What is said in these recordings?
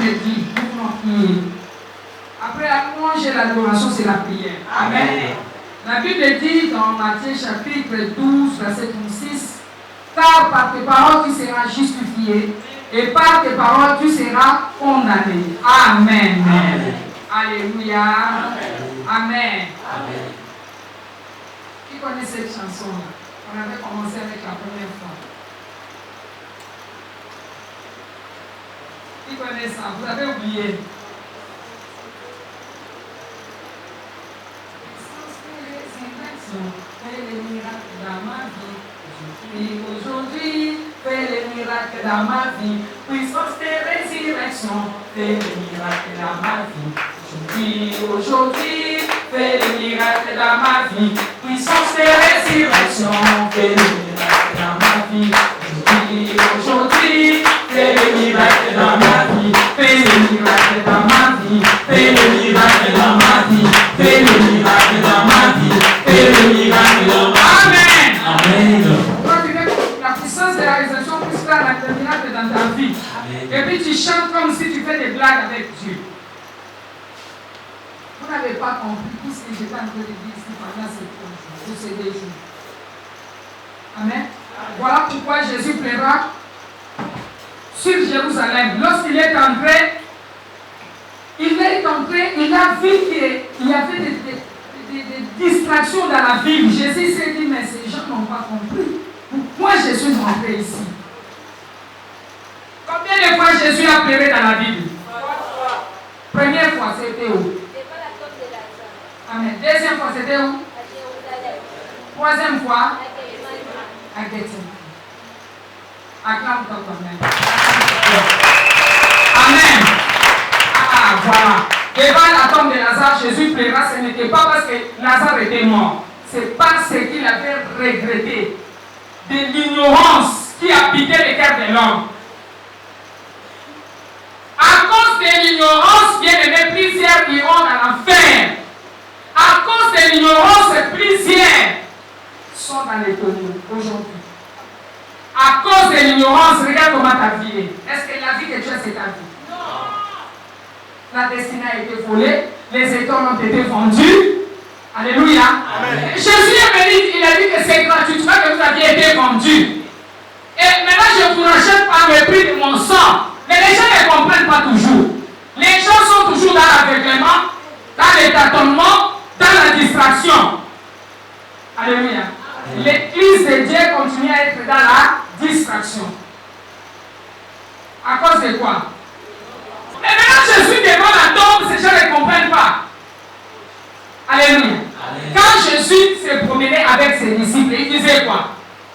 te dis, nous voulons prier. Après la louange et l'adoration, c'est la prière. Amen. La Bible dit dans Matthieu chapitre 12, verset 36, car par tes paroles tu seras justifié et par tes paroles tu seras condamné. Amen. Amen. Alléluia. Amen. Amen. Amen. Qui connaît cette chanson-là? On avait commencé avec la première fois. Qui connaît ça? Vous avez oublié? Fais les miracles dans ma vie. Aujourd'hui, fais les miracles dans ma vie. Puissance de résurrection, fais les miracles dans ma vie. Aujourd'hui, fais les miracles dans ma vie. Puissance de résurrection, fais les miracles dans ma vie. Aujourd'hui, fais les miracles dans ma vie. Fais les miracles dans ma vie. Fais les miracles dans ma vie. Fais les miracles dans ma vie. Fais les miracles dans ma vie. Amen. Amen. Quand tu veux que la puissance de la résurrection puisse faire un miracle dans ta vie. Amen. Et puis tu chantes comme si tu fais des blagues avec Dieu. Vous n'avez pas compris tout ce que j'étais en train de dire ici pendant ces 2 jours. Amen. Voilà pourquoi Jésus plaira sur Jérusalem. Lorsqu'il est entré, il a vu qu'il y avait des distractions dans la ville. Jésus s'est dit, mais ces gens n'ont pas compris. Pourquoi je suis entré ici? Combien de fois Jésus a pleuré dans la Bible? Première fois, c'était où? Amen. Deuxième fois, c'était où? Troisième fois? À Gethsemane. Acclame ton même. Amen. Ah, voilà. Devant la tombe de Lazare, Jésus pleura. Ce n'était pas parce que Lazare était mort. C'est parce qu'il avait regretté de l'ignorance qui habitait le cœur de l'homme. À cause de l'ignorance, bien aimé, plusieurs iront dans l'enfer. À cause de l'ignorance, plusieurs sont dans les tonneaux aujourd'hui. À cause de l'ignorance, regarde comment ta vie est. Est-ce que la vie que tu as, c'est ta vie? Non. La destinée a été volée, les étoiles ont été vendues. Alléluia. Amen. Jésus est venu, il a dit que c'est gratuitement que vous aviez été vendus. Et maintenant, je vous rachète par le prix de mon sang. Mais les gens ne comprennent pas toujours. Les gens sont toujours dans l'aveuglement, dans le tâtonnement, dans la distraction. Alléluia. L'église de Dieu continue à être dans la distraction. À cause de quoi? Mais maintenant, je suis devant la tombe, ces gens ne comprennent pas. Alléluia. Quand Jésus se promenait avec ses disciples, il disait quoi?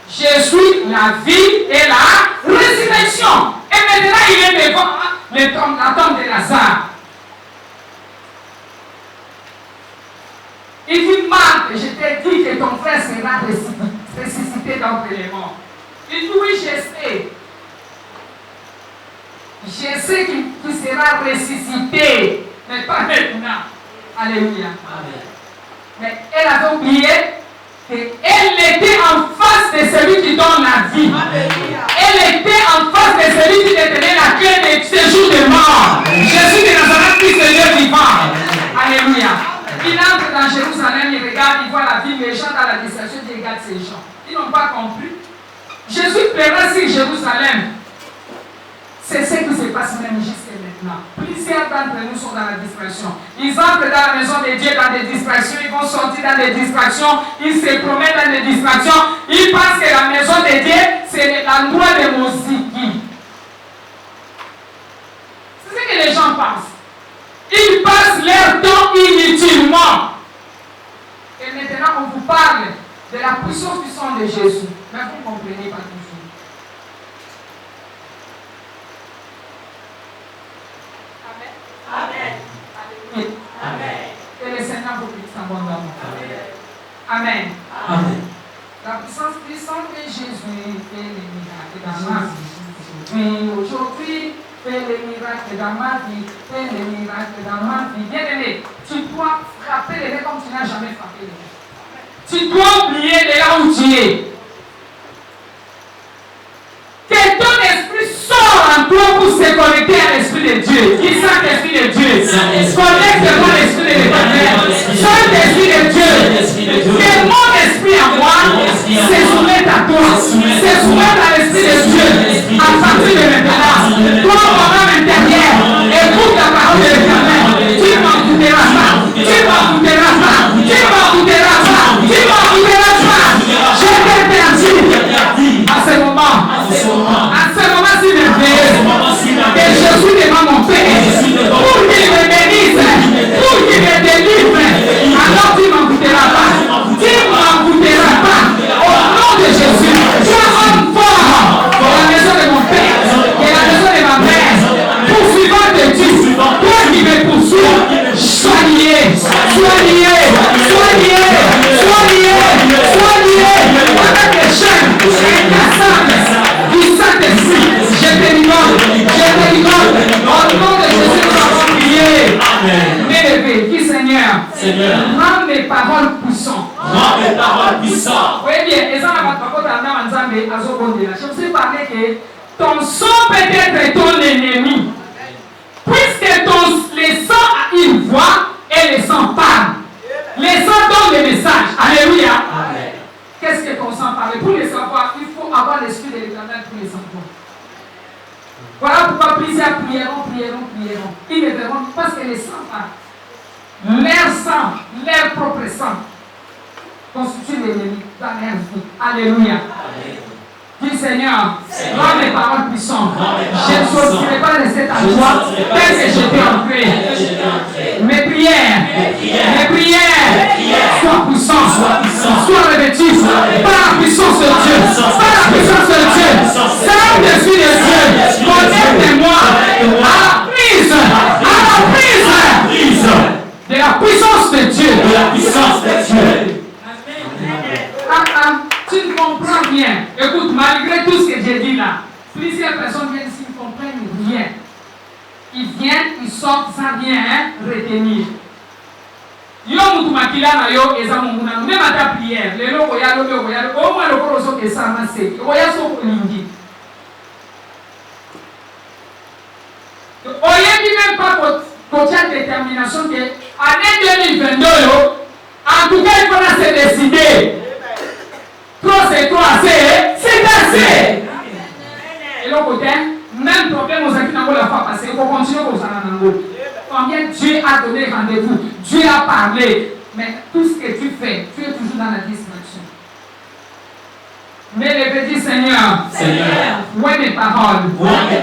Je suis la vie et la résurrection. Et maintenant, il est devant la tombe de Lazare. Il dit, Marc, je t'ai dit que ton frère sera ressuscité d'entre les morts. Il dit, oui, je sais. Je sais qu'il sera ressuscité, mais pas maintenant. Alléluia. Amen. Mais elle avait oublié qu'elle était en face de celui qui donne la vie. Alléluia. Elle était en face de celui qui détenait la clé de séjour de mort. Jésus de Nazareth, qui est Dieu vivant. Alléluia. Il entre dans Jérusalem, il regarde, il voit la ville, les gens dans la distraction, il regarde ces gens. Ils n'ont pas compris. Jésus plaira sur Jérusalem. C'est ce qui se passe même jusqu'à maintenant. Plusieurs d'entre nous sont dans la distraction. Ils entrent dans la maison de Dieu dans des distractions, ils vont sortir dans des distractions, ils se promènent dans des distractions. Ils pensent que la maison de Dieu, c'est l'endroit de Mosiki. C'est ce que les gens pensent. Ils passent leur temps inutilement. Et maintenant, on vous parle de la puissance du sang de Jésus. Mais vous ne comprenez pas toujours. Amen. Amen. Amen. Que le Seigneur vous puisse abondamment. Amen. Amen. La puissance puissante de Jésus fait les miracles dans ma vie. Oui, aujourd'hui, fais les miracles dans ma vie. Fais les miracles dans ma vie. Bien-aimé, tu dois frapper les mains comme tu n'as jamais frappé les mains. Tu dois oublier de là où tu es. Que ton esprit sort en toi pour pour se connecter à l'Esprit de Dieu. Qui sent l'Esprit de Dieu? Connecte-toi à l'Esprit de l'Éternel. Saint-Esprit de Dieu. Que mon esprit à moi se soumette à toi. Se soumette à l'Esprit de Dieu. À partir de maintenant. Toi, mon âme intérieure, écoute la parole de l'Éternel. Tu m'en douteras pas. Tu m'en douteras pas. Tu m'en douteras pas. Tu m'en douteras pas. Je t'ai perdu. À ce moment, s'il me plaît, que je suis devant mon Père pour qu'il me bénisse, pour qu'il me délivre. Alors tu m'en douteras pas. Tu m'en douteras pas. Au nom de Jésus, sois homme fort dans la maison de mon Père et la maison de ma mère. Poursuivant de Dieu, toi qui me poursuis, sois lié, sois lié, sois lié, sois lié, sois lié avec les chaînes incassables du Saint-Esprit. Je te libère, au nom de Jésus, nous avons prié. M'élever, qui Seigneur, rends mes paroles puissantes. Rends mes paroles puissantes. Oui bien, et ça n'a pas de je vous ai parlé que ton sang peut être ton ennemi. Puisque les sangs a une voix et les sangs parlent. Les sangs donnent le message. Alléluia. Qu'est-ce que ton sang parle? Pour les savoir, il faut avoir l'Esprit de l'Éternel pour les savoir. Voilà pourquoi plusieurs prieront. Ils ne verront parce que les sangs parlent. Leur sang, leur propre sang, constitue l'ennemi dans leur vie. Alléluia. Dis Seigneur, rends mes paroles puissantes. Je ne sortirai pas de cette joie tel que j'étais entré. Mes prières soient puissantes, soient revêtues par la puissance de Dieu. Par la puissance de Dieu. Saint-Esprit de Dieu, connecte-moi à la prise de la puissance de Dieu. Tu ne comprends rien. Écoute, malgré tout ce que j'ai dit là, plusieurs personnes viennent ici, ne comprennent rien. Ils viennent, ils sortent sans rien retenir. Yo mutu makila na yo eza munguna même à ta prière lelo oyalo au moins le koroso ke sama se oyaso kolingi oyebi même pas kotia détermination que année 2022 en tout cas il faut se décider. Trop c'est trop assez, c'est assez. Et l'autre côté, même problème aux acquis dans la fois passée, il faut continuer aux ananangos. Combien Dieu a donné rendez-vous, Dieu a parlé, mais tout ce que tu fais, tu es toujours dans la distraction. Mais le petit Seigneur, où est mes paroles?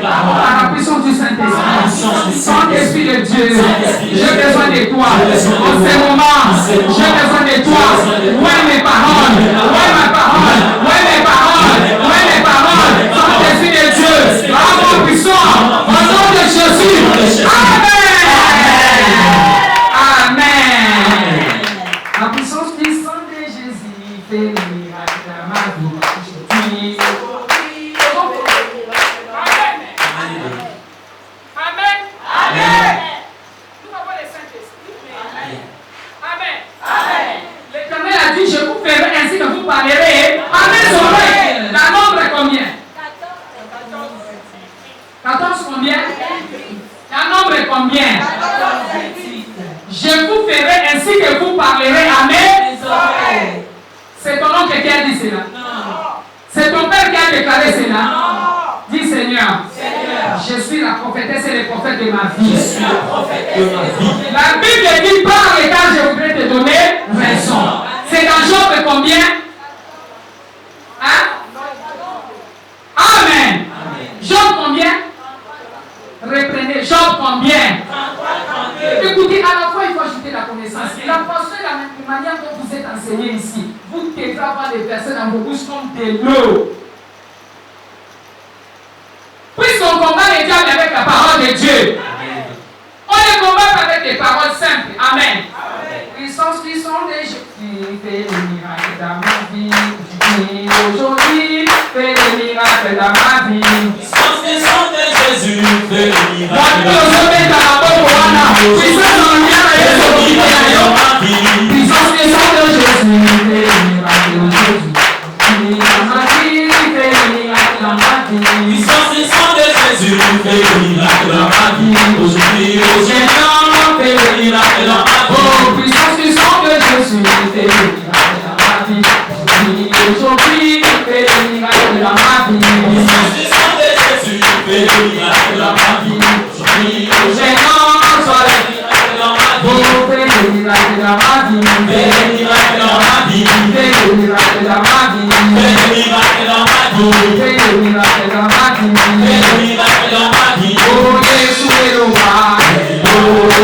Par la puissance du Saint-Esprit, Saint-Esprit de Dieu, j'ai besoin de toi. En ce moment, j'ai besoin de toi. Où est mes paroles? Où est ma parole? Où est mes paroles? Où est mes paroles? Saint-Esprit de Dieu, rends-moi puissant. Au nom de Jésus. Amen. Amen. La puissance du sang de Jésus fait le miracle dans ma vie. L'Éternel a dit, je vous ferai ainsi que vous parlerez. Amen, oreilles. La nombre est combien? 14 combien? La nombre est combien? Je vous ferai ainsi que vous parlerez. Amen. C'est ton oncle qui a dit cela? C'est ton père qui a déclaré cela? Dis Seigneur, je suis la prophétesse et le prophète de ma vie. La Bible dit parle car je voudrais te donner raison. C'est dans Job combien? Hein? Amen. Job combien? Reprenez. Job combien? Écoutez, à la fois il faut ajouter la connaissance. La façon et la manière dont vous êtes enseigné ici, vous devez avoir des personnes dans vos bouches comme de l'eau. Puisqu'on combat les diables avec la parole de Dieu, on les combat avec des paroles simples. Amen. Puissance de Jésus, fais des miracles dans ma vie. Aujourd'hui, fais des miracles dans ma vie. Puissance de Jésus, fais des miracles dans ma vie. Puissance de Jésus, fais des miracles aujourd'hui. Dans ma vie, fais des miracles dans ma vie. Puissance de Jésus, fais des dans ma vie. Aujourd'hui, maintenant, fais le miracle dans ma vie. Oh, puissance du sang de Jésus, fais le miracle dans ma vie. Aujourd'hui, fais le miracle dans ma vie. Puissance du sang de Jésus, fais le miracle dans ma vie. Aujourd'hui, maintenant, sois le miracle dans ma vie. oh, fais le miracle dans ma vie. Fais le miracle dans ma vie. Fais le miracle dans ma vie. Fais le miracle dans ma vie. Fais le miracle dans ma vie. Fais le miracle dans ma vie. Oh, Jésus est le roi. Oh,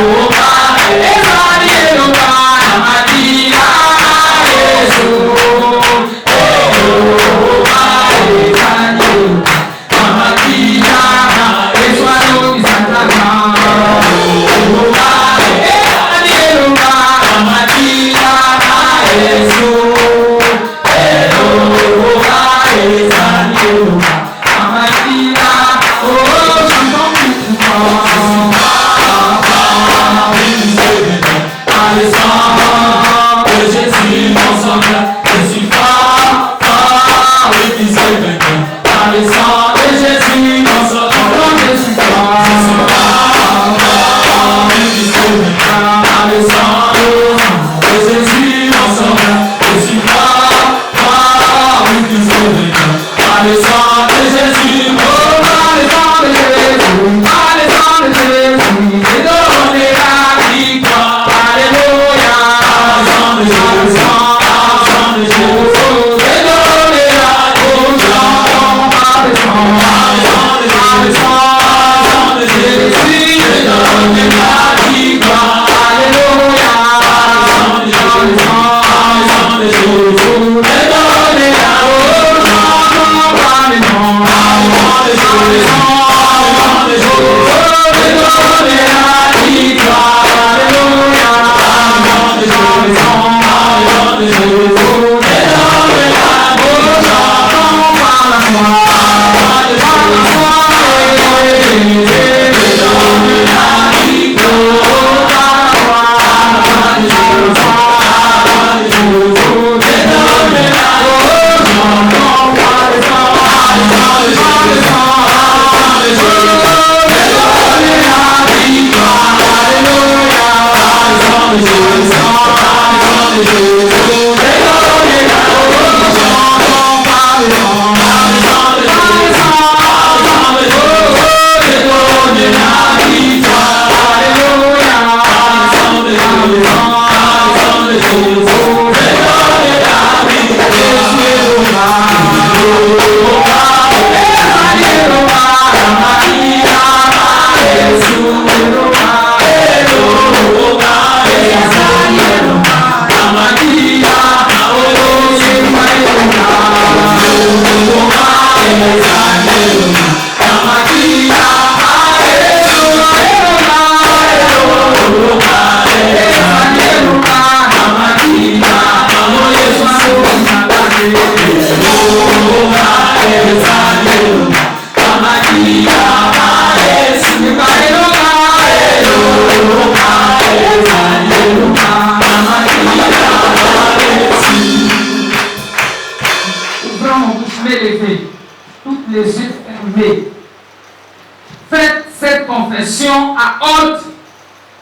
Faites cette confession à haute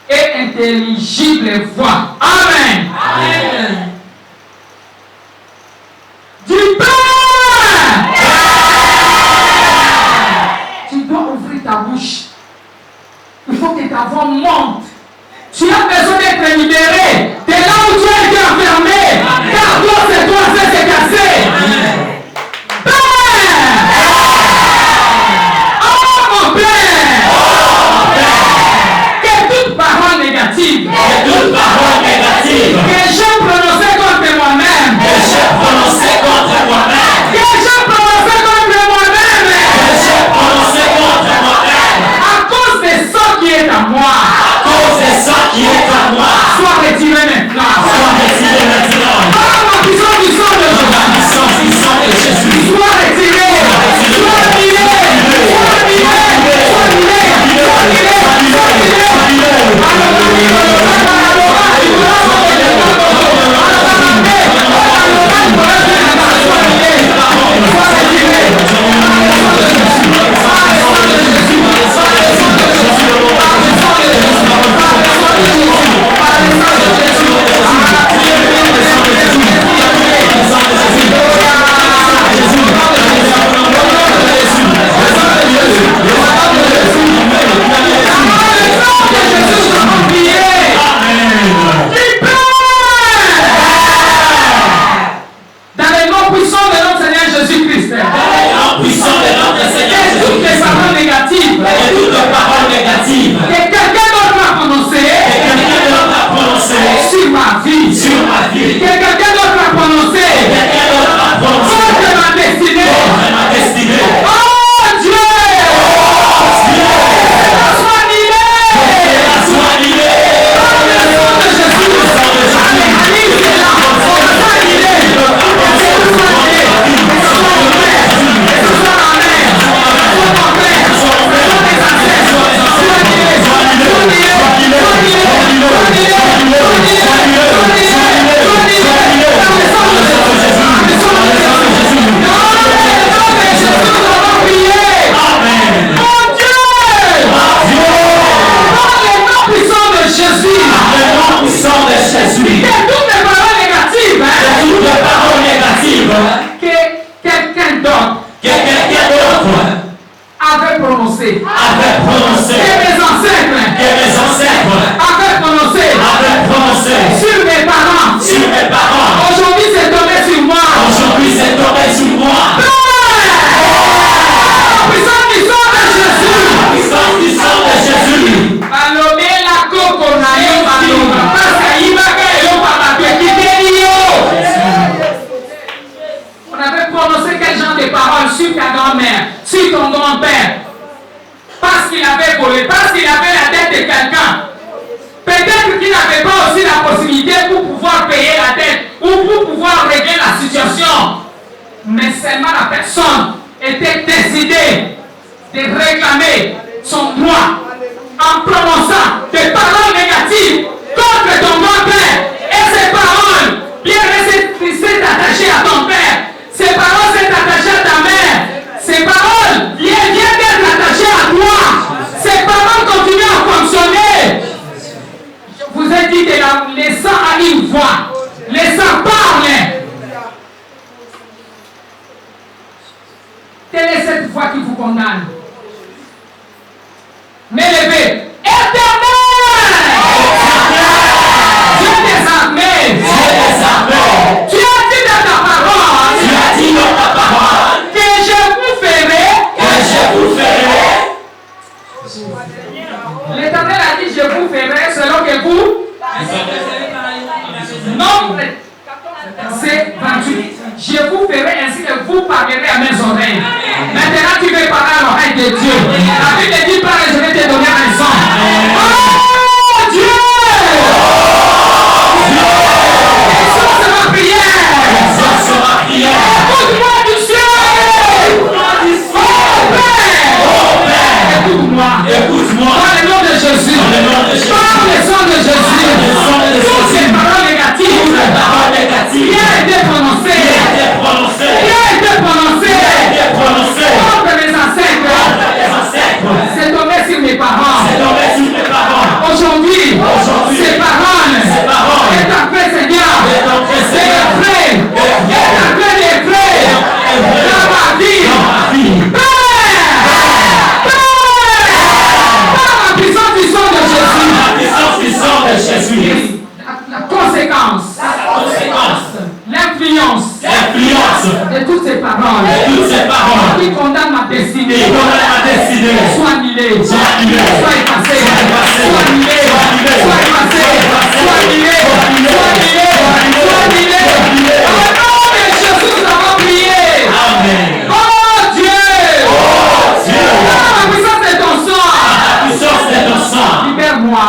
et intelligible voix. Amen. Amen. Du pain. Tu dois ouvrir ta bouche. Il faut que ta voix monte. Tu as besoin d'être libéré de là où tu as été enfermé. Car toi, c'est toi, c'est cassé. Amen. Que j'ai prononcé contre moi-même. À cause de ce qui est à moi. Sois retiré maintenant. Par la puissance du sang de Jésus. Sois retiré. pour pouvoir régler la situation. Mais seulement la personne était décidée de réclamer son droit en prononçant des paroles négatives contre ton grand-père. Et ces paroles, bien s'est attachées à ton père. Ces paroles s'est attachées à ta mère. Ces paroles viennent d'être attachées à toi. Ces paroles continuent à fonctionner. Je vous ai dit que les sangs a une voix. Les sangs parlent. Quelle est cette voix qui vous condamne? M'élever. Éternel! Dieu des armées! Tu as dit dans ta parole que je vous ferai. L'Éternel a dit je vous ferai selon que vous. Non, c'est 28. Je vous ferai ainsi que vous parlerez à mes oreilles. Maintenant, tu veux parler à l'oreille de Dieu. La Bible dit parle et je vais te donner raison. Oh Dieu! Exauce ma prière. Écoute-moi du ciel. Oh Père. Écoute-moi. Dans le nom de Jésus. Par le sang de Jésus. Toutes ces paroles négatives. Qui a été prononcé contre mes ancêtres. C'est tombé sur mes parents. Aujourd'hui, ces paroles est après Seigneur. Est après les frères dans ma vie. Par la puissance du sang de Jésus. La conséquence. L'influence de toutes ces paroles qui condamnent ma destinée soit annulée, soit effacée, soit annulée, soit effacée, soit annulée, soit annulée. Au nom de Jésus, nous avons prié. Amen. Oh Dieu, par la puissance de ton sang, libère-moi,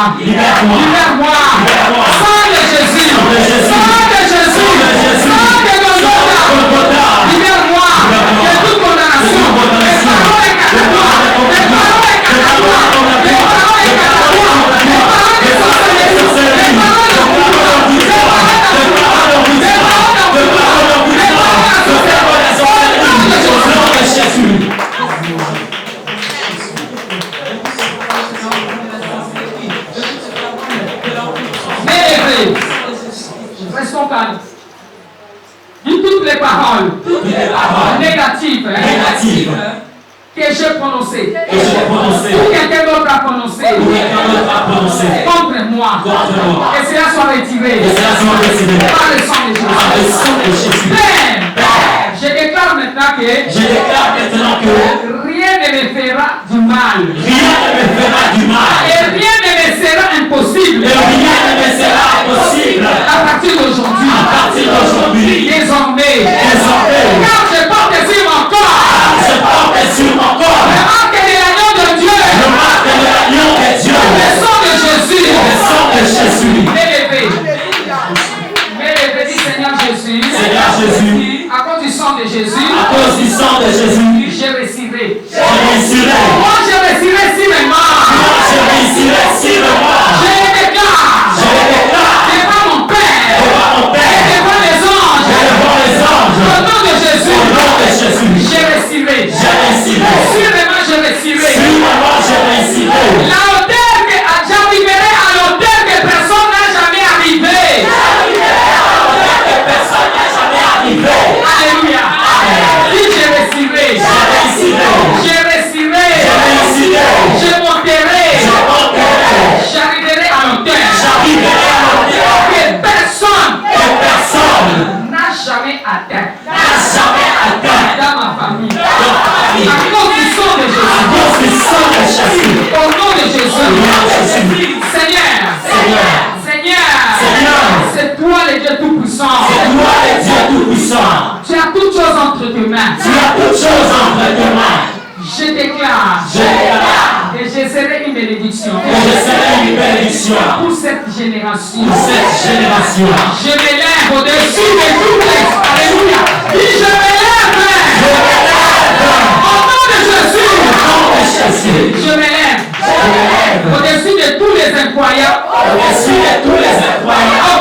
sang de Jésus, libère-moi de toute condamnation. Restons calmes. Dis toutes les paroles négatives que j'ai prononcées, ou quelqu'un d'autre a prononcé contre moi, et cela soit retiré par le sang de Jésus. Père, je déclare maintenant que rien ne me fera du mal. Et rien ne me sera impossible. À partir d'aujourd'hui. Désormais. Car je porte sur mon corps. Le marque de l'agneau de Dieu. Le sang de Jésus. M'élever, dit Seigneur Jésus. À cause du sang de Jésus. Je réussirai. Moi, je réussirai si mes morts. Je déclare. Devant mon Père. Devant les anges. Au nom de Jésus. Je réussirai. Sûrement, je réussirai. La hauteur que j'arriverai à l'hauteur que personne n'a jamais arrivé. Alléluia. Si je réussirai. Je monterai. J'arriverai à l'hauteur que personne n'a jamais atteint. Dans ma famille. À cause du sang de Jésus. Au nom de Jésus. Seigneur. C'est toi le Dieu Tout-Puissant. Tu as toutes choses entre tes mains. Je déclare et je je serai une bénédiction. Pour cette génération. Je m'élève au-dessus de tout les. Alléluia. Dis, je m'élève. Au nom de Jésus. Je m'élève au-dessus de tous les incroyables.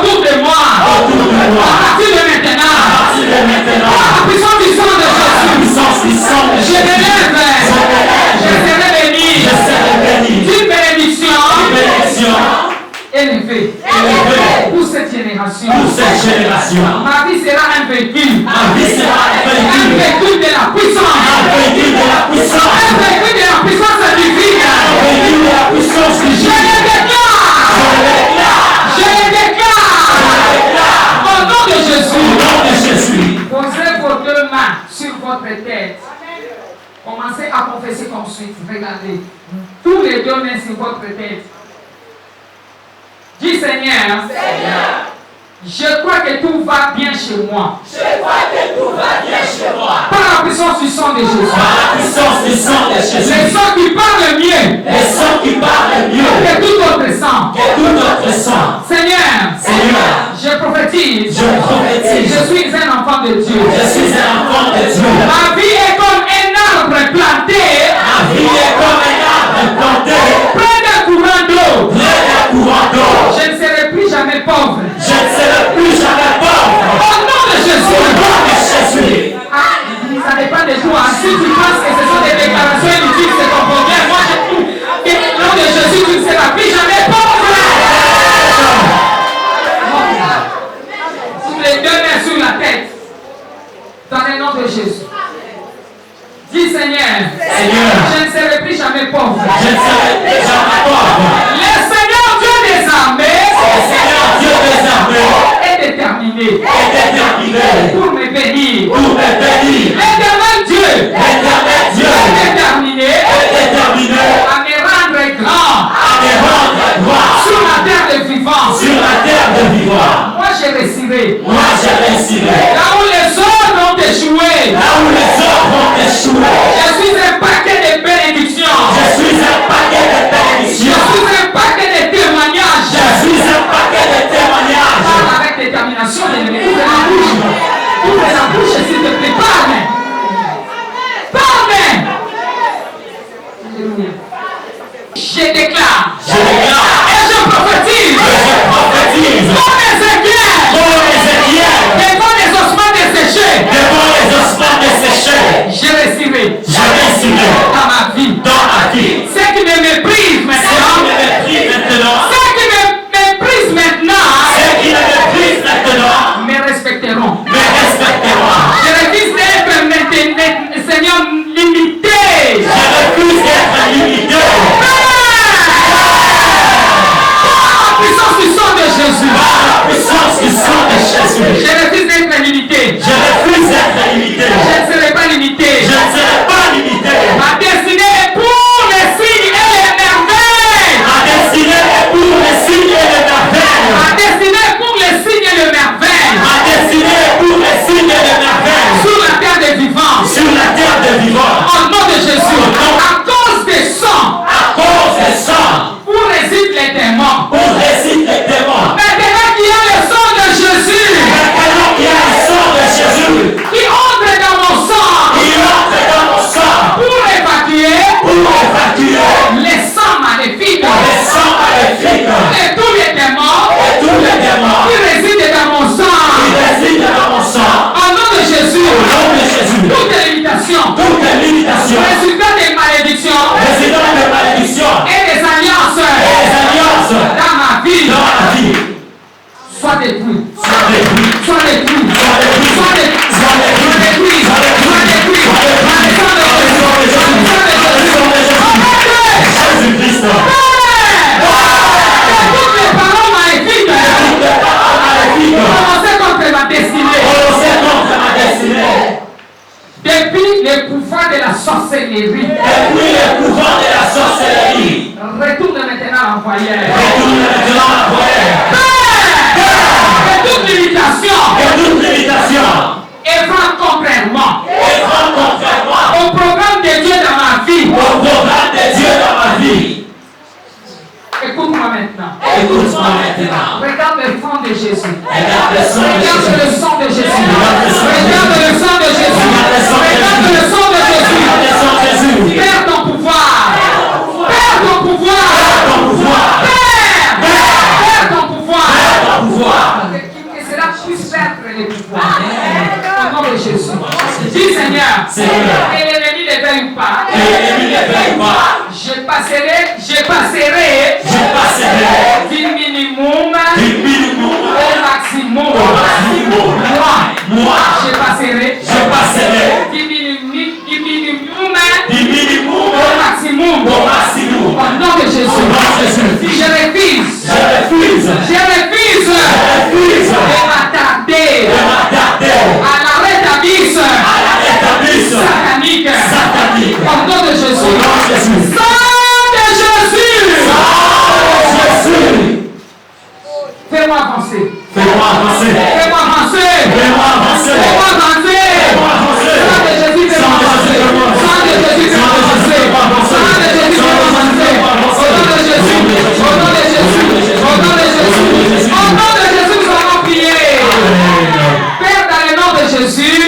Autour de moi. À partir de maintenant. Par la puissance du sang de Jésus. Je m'élève. Je serai béni. D'une bénédiction. Élevé pour cette génération. Ma vie sera un véhicule. Un véhicule de la puissance. Un véhicule de la puissance divine. Je le déclare. Au nom de Jésus. Posez vos deux mains sur votre tête. Commencez à confesser comme suite. Regardez. Tous les deux mains sur votre tête. Dis Seigneur, je crois que tout va bien chez moi. Par la puissance du sang de Jésus. Les sangs qui parlent mieux. Que tout autre sang. Seigneur, je prophétise. Je suis un enfant de Dieu. Ma vie est comme un arbre planté. Près d'un courant d'eau. Je ne serai plus jamais pauvre. Au nom de Jésus. Ça dépend de toi. Si tu penses que ce sont des déclarations inutiles, c'est ton problème. Moi, je trouve que au nom de Jésus, tu ne seras plus jamais pauvre. Sur les deux mains sur la tête. Dans le nom de Jésus. Dis Seigneur, je ne serai plus jamais pauvre. Le Seigneur Dieu des armées est déterminé pour me bénir. L'éternel Dieu est déterminé à me rendre grand sur la terre des vivants. Moi je réussirai. Là où les autres ont échoué. Je suis un paquet de bénédictions. Je suis un paquet de témoignages. Parle avec détermination, bien-aimé. Ouvre la bouche, s'il te plaît. Parle. Je déclare. Et je prophétise. Comme Ézéchiel. Devant les ossements desséchés. Je réussirai. Dans ma vie. Ceux qui me méprisent maintenant. Ceux qui me méprisent maintenant. Me respecteront. Je refuse d'être Seigneur limité. Par la puissance du sang de Jésus. Je refuse d'être limité. Je ne serai pas limité. Ma destinée est pour les signes et les merveilles. Ma destinée est pour les signes et les merveilles. Sur la terre des vivants. Au nom de Jésus. À cause des sangs. Où résident les démons. Maintenant qu'il y a le sang de Jésus. Qui entre dans mon sang. Pour évacuer. Les sangs maléfiques. Et tous les démons. Qui résident dans mon sang. Au nom de Jésus. Toute limitation. Résultat des malédictions. Et des alliances. Dans ma vie. Soit détruit. Toutes les paroles maléfiques. Commencez contre ma destinée. Depuis le pouvoir de la sorcellerie. Retourne maintenant à l'envoyeur. Que toute limitation. Œuvrant contrairement. Au programme de Dieu dans ma vie. vie. Écoute-moi maintenant. Écoute-moi maintenant. Regarde le sang de Jésus. Regarde le sang de Regarde Jésus. le sang de Jésus. Regarde le sang de Regarde le sang de Jésus. Regarde le sang de Jésus. Regarde le sang de Jésus. Perds ton pouvoir. Perds ton pouvoir. Ton pouvoir. Perds ton pouvoir. Ton pouvoir. Que cela puisse perdre les pouvoirs. Au nom de Jésus. Dis Seigneur. Seigneur. Que l'ennemi ne veille pas. Que l'ennemi ne veille pas. Je passerai du minimum au maximum. Moi, je passerai du minimum au maximum. Au nom de Jésus. Je refuse de m'attarder à l'arrêt d'abysse satanique. Au nom de Jésus. Fais-moi avancer. Fais-moi avancer. Fais-moi avancer. Fais-moi avancer. Fais-moi avancer. Fais-moi avancer. Sang de Jésus, fais-moi avancer. Sang de Jésus, fais-moi avancer. Sang de Jésus, fais-moi avancer. Au nom de Jésus. Au nom de Jésus. Au nom de Jésus. Au nom de Jésus, nous allons prier. Père, dans le nom de Jésus,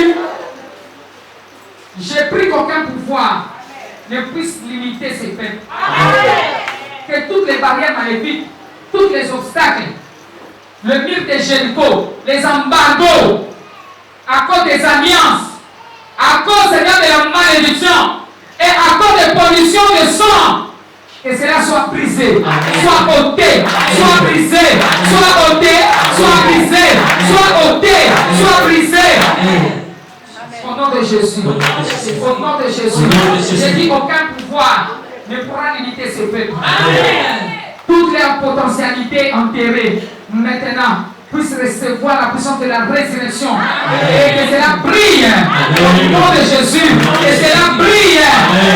j'ai pris qu'aucun pouvoir ne puisse limiter ces peuples. Que toutes les barrières maléfiques, tous les obstacles, le mur de Jéricho, les embargos, à cause des alliances, à cause Seigneur de la malédiction et à cause des pollutions de sang, que cela soit brisé, soit ôté, soit brisé, soit ôté, soit brisé, soit ôté, soit brisé. Au nom de Jésus. Au nom de Jésus. J'ai dit aucun pouvoir ne pourra limiter ces peuples. Toutes leurs potentialités enterrées maintenant puissent recevoir la puissance de la résurrection. Et que cela brille au nom de Jésus. Que cela brille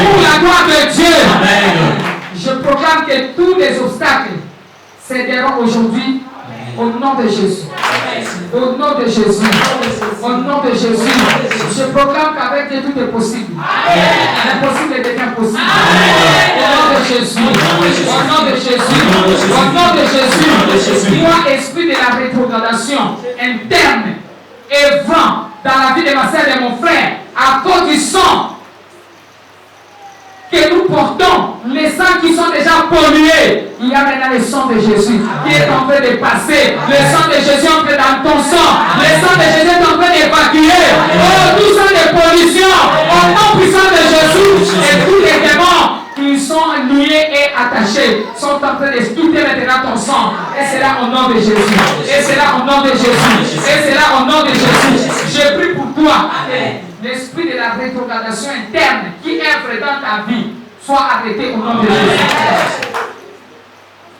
pour la gloire de Dieu. Je proclame que tous les obstacles céderont aujourd'hui au nom de Jésus. Au nom de Jésus. Au nom de Jésus. Je proclame qu'avec Dieu tout est possible. L'impossible devient possible. Au nom de Jésus. Au nom de Jésus. Au nom de Jésus. Toi, esprit de la rétrogradation interne, œuvrant dans la vie de ma soeur et de mon frère, à cause du sang que nous portons, les sangs qui sont déjà pollués, il y a maintenant le sang de Jésus qui est en train de passer. Le sang de Jésus est entré dans ton sang. Le sang de Jésus est en train d'évacuer. Oh, tout sang de pollution, au nom puissant de Jésus, et tous les démons qui sont liés et attachés sont en train de quitter maintenant ton sang. Et c'est là au nom de Jésus. Et c'est là au nom de Jésus. Et c'est là au nom de Jésus. Je prie pour toi. L'esprit de la rétrogradation interne qui œuvre dans ta vie soit arrêté au nom de Jésus.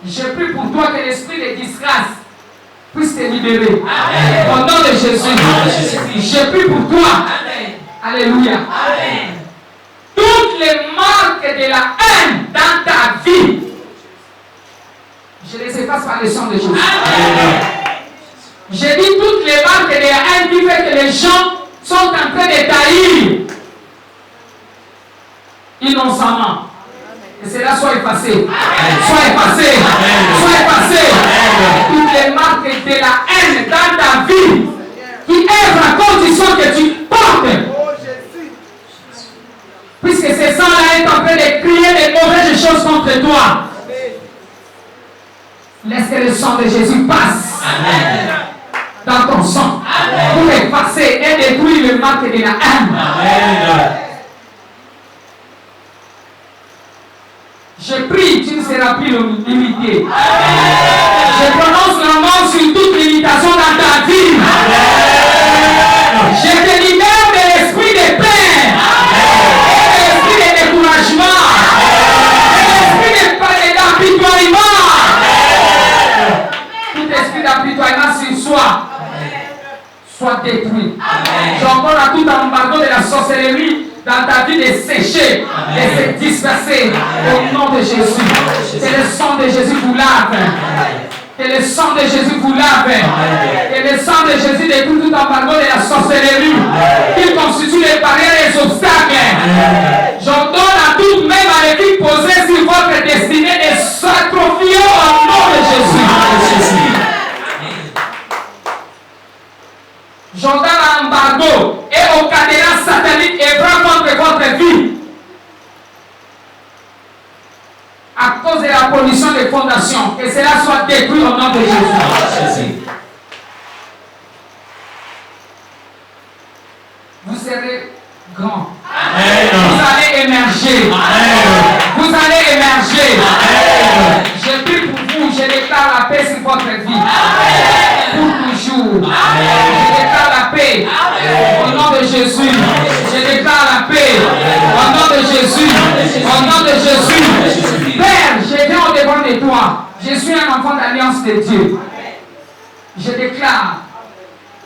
Je prie pour toi que l'esprit de disgrâce puisse te libérer. Au nom de Jésus. Je prie pour toi. Alléluia. Toutes les marques de la haine dans ta vie, je les efface par le sang de Jésus. J'ai dit toutes les marques de la haine qui fait que les gens sont en train de taillir innocemment. Et cela soit effacé. Soit effacé. Soit effacé. Toutes les marques de la haine dans ta vie qui œuvrent à cause du sang que tu portes. Puisque ce sang-là est en train de crier des mauvaises choses contre toi. Laisse que le sang de Jésus passe. Amen. Dans ton sang. Amen. Pour effacer et détruire le marque de la haine. Amen. Je prie, tu ne seras plus limité. Je prononce la mort sur toute limitation dans ta vie. Amen. Je te libère de l'esprit de paix, de l'esprit de découragement, de l'esprit d'apitoiement. Tout esprit d'apitoiement sur soi soit détruit. J'envoie à tout embargo de la sorcellerie dans ta vie de sécher, de se disperser au nom de Jésus. Que le sang de Jésus vous lave. Que le sang de Jésus vous lave. Que le sang de Jésus détruit tout embargo de la sorcellerie qui constitue les barrières et les obstacles. J'ordonne à toute même maléfique posée sur votre limitation, que cela soit détruit au nom de Jésus. Vous serez grand. Vous allez émerger. Vous allez émerger. Je prie pour vous, je déclare la paix sur votre vie. Pour toujours. Je déclare la paix. Au nom de Jésus. Je déclare la paix. Au nom de Jésus. Au nom de Jésus. Père, je viens au-devant de toi. Je suis un enfant d'alliance de Dieu. Je déclare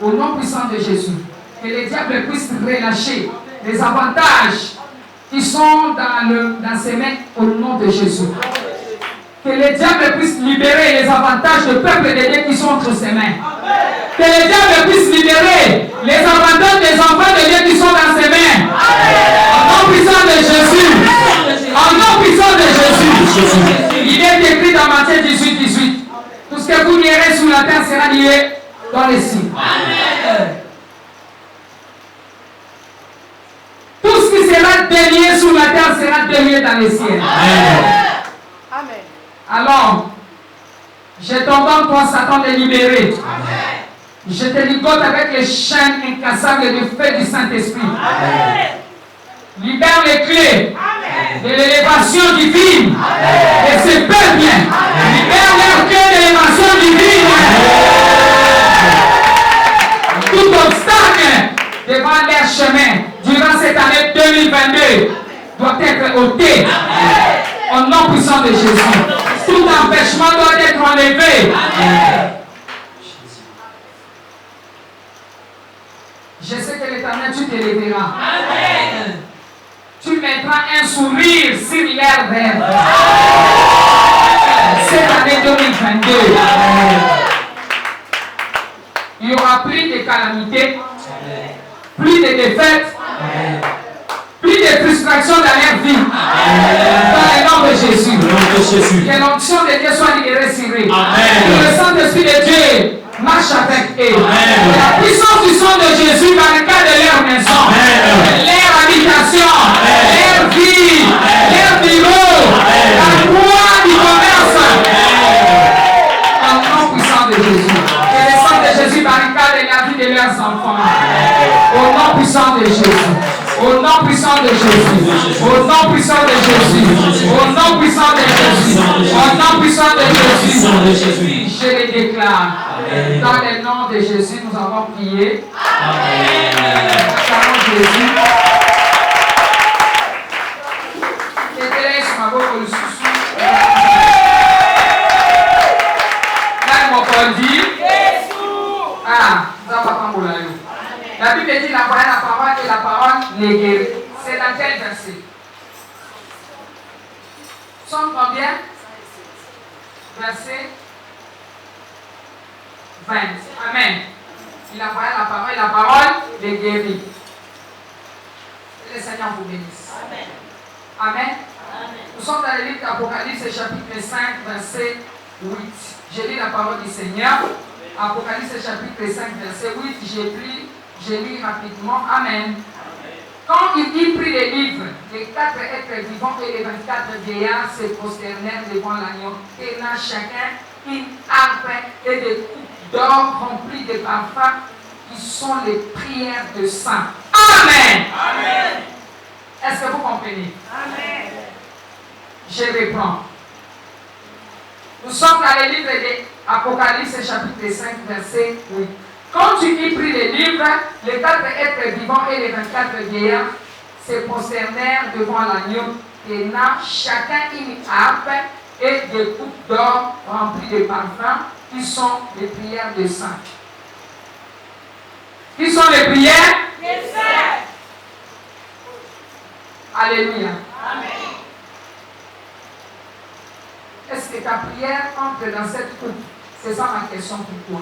au nom puissant de Jésus que les diables puissent relâcher les avantages qui sont dans ses mains au nom de Jésus. Que les diables puissent libérer les avantages du peuple de Dieu qui sont entre ses mains. Que les diables puissent libérer les avantages des enfants de Dieu qui sont dans ses mains. Au nom puissant de Jésus. Au nom puissant de Jésus. Il est écrit dans Matthieu 18. Tout ce que vous lierez sur la terre sera lié dans les cieux. Tout ce qui sera délié sur la terre sera délié dans les cieux. Amen. Alors, je t'ordonne, toi, Satan, de libérer. Je te ligote avec les chaînes incassables du feu du Saint-Esprit. Libère les clés de l'élévation divine de ce peuple. Libère leurs clés de l'élévation divine. Tout obstacle devant leur chemin durant cette année 2022 doit être ôté. Au nom puissant de Jésus. Tout empêchement doit être enlevé. Je sais que l'Éternel, tu t'élèveras. Tu mettras un sourire sur leur rêve. Cette année 2022. Il n'y aura plus de calamités, plus de défaites, plus de frustration dans leur vie. Dans le nom de Jésus. Que l'onction de Dieu soit libérée sur eux. Que le Saint-Esprit de Dieu marche avec eux. Que la puissance du sang de Jésus barricade leur maison, leur habitation, leur vie, leur bureau, la loi du commerce. Au nom puissant de Jésus. Que le sang de Jésus barricade la vie de leurs enfants. Au nom puissant de Jésus. Au nom puissant de Jésus. Au nom puissant de Jésus. Au nom puissant de Jésus. Au nom puissant de Jésus. Je les déclare. Dans le nom de Jésus, nous avons prié. Acclamons Jésus. La Bible dit la parole et la parole les guérit. C'est dans quel verset? Somme combien? Verset 20. Amen. Il envoie la parole et la parole les guérit. Que le Seigneur vous bénisse. Amen. Amen. Nous sommes dans le livre d'Apocalypse, chapitre 5, verset 8. J'ai lu la parole du Seigneur. Apocalypse, chapitre 5, verset 8. Je lis rapidement. Amen. Quand il prit les livres, les 4 êtres vivants et les 24 vieillards se prosternèrent devant l'agneau, tenant chacun une harpe et des coupes d'or remplies de parfums qui sont les prières de saints. Amen. Amen. Est-ce que vous comprenez? Amen. Je reprends. Nous sommes dans le livre d'Apocalypse, chapitre 5, verset 8. Quand tu y pris les livres, les 4 êtres vivants et les 24 vieillards se prosternèrent devant l'agneau, tenant chacun une harpe et des coupes d'or remplies de parfums, qui sont les prières des saints. Qui sont les prières des saints. Alléluia. Amen. Est-ce que ta prière entre dans cette coupe? C'est ça ma question pour toi.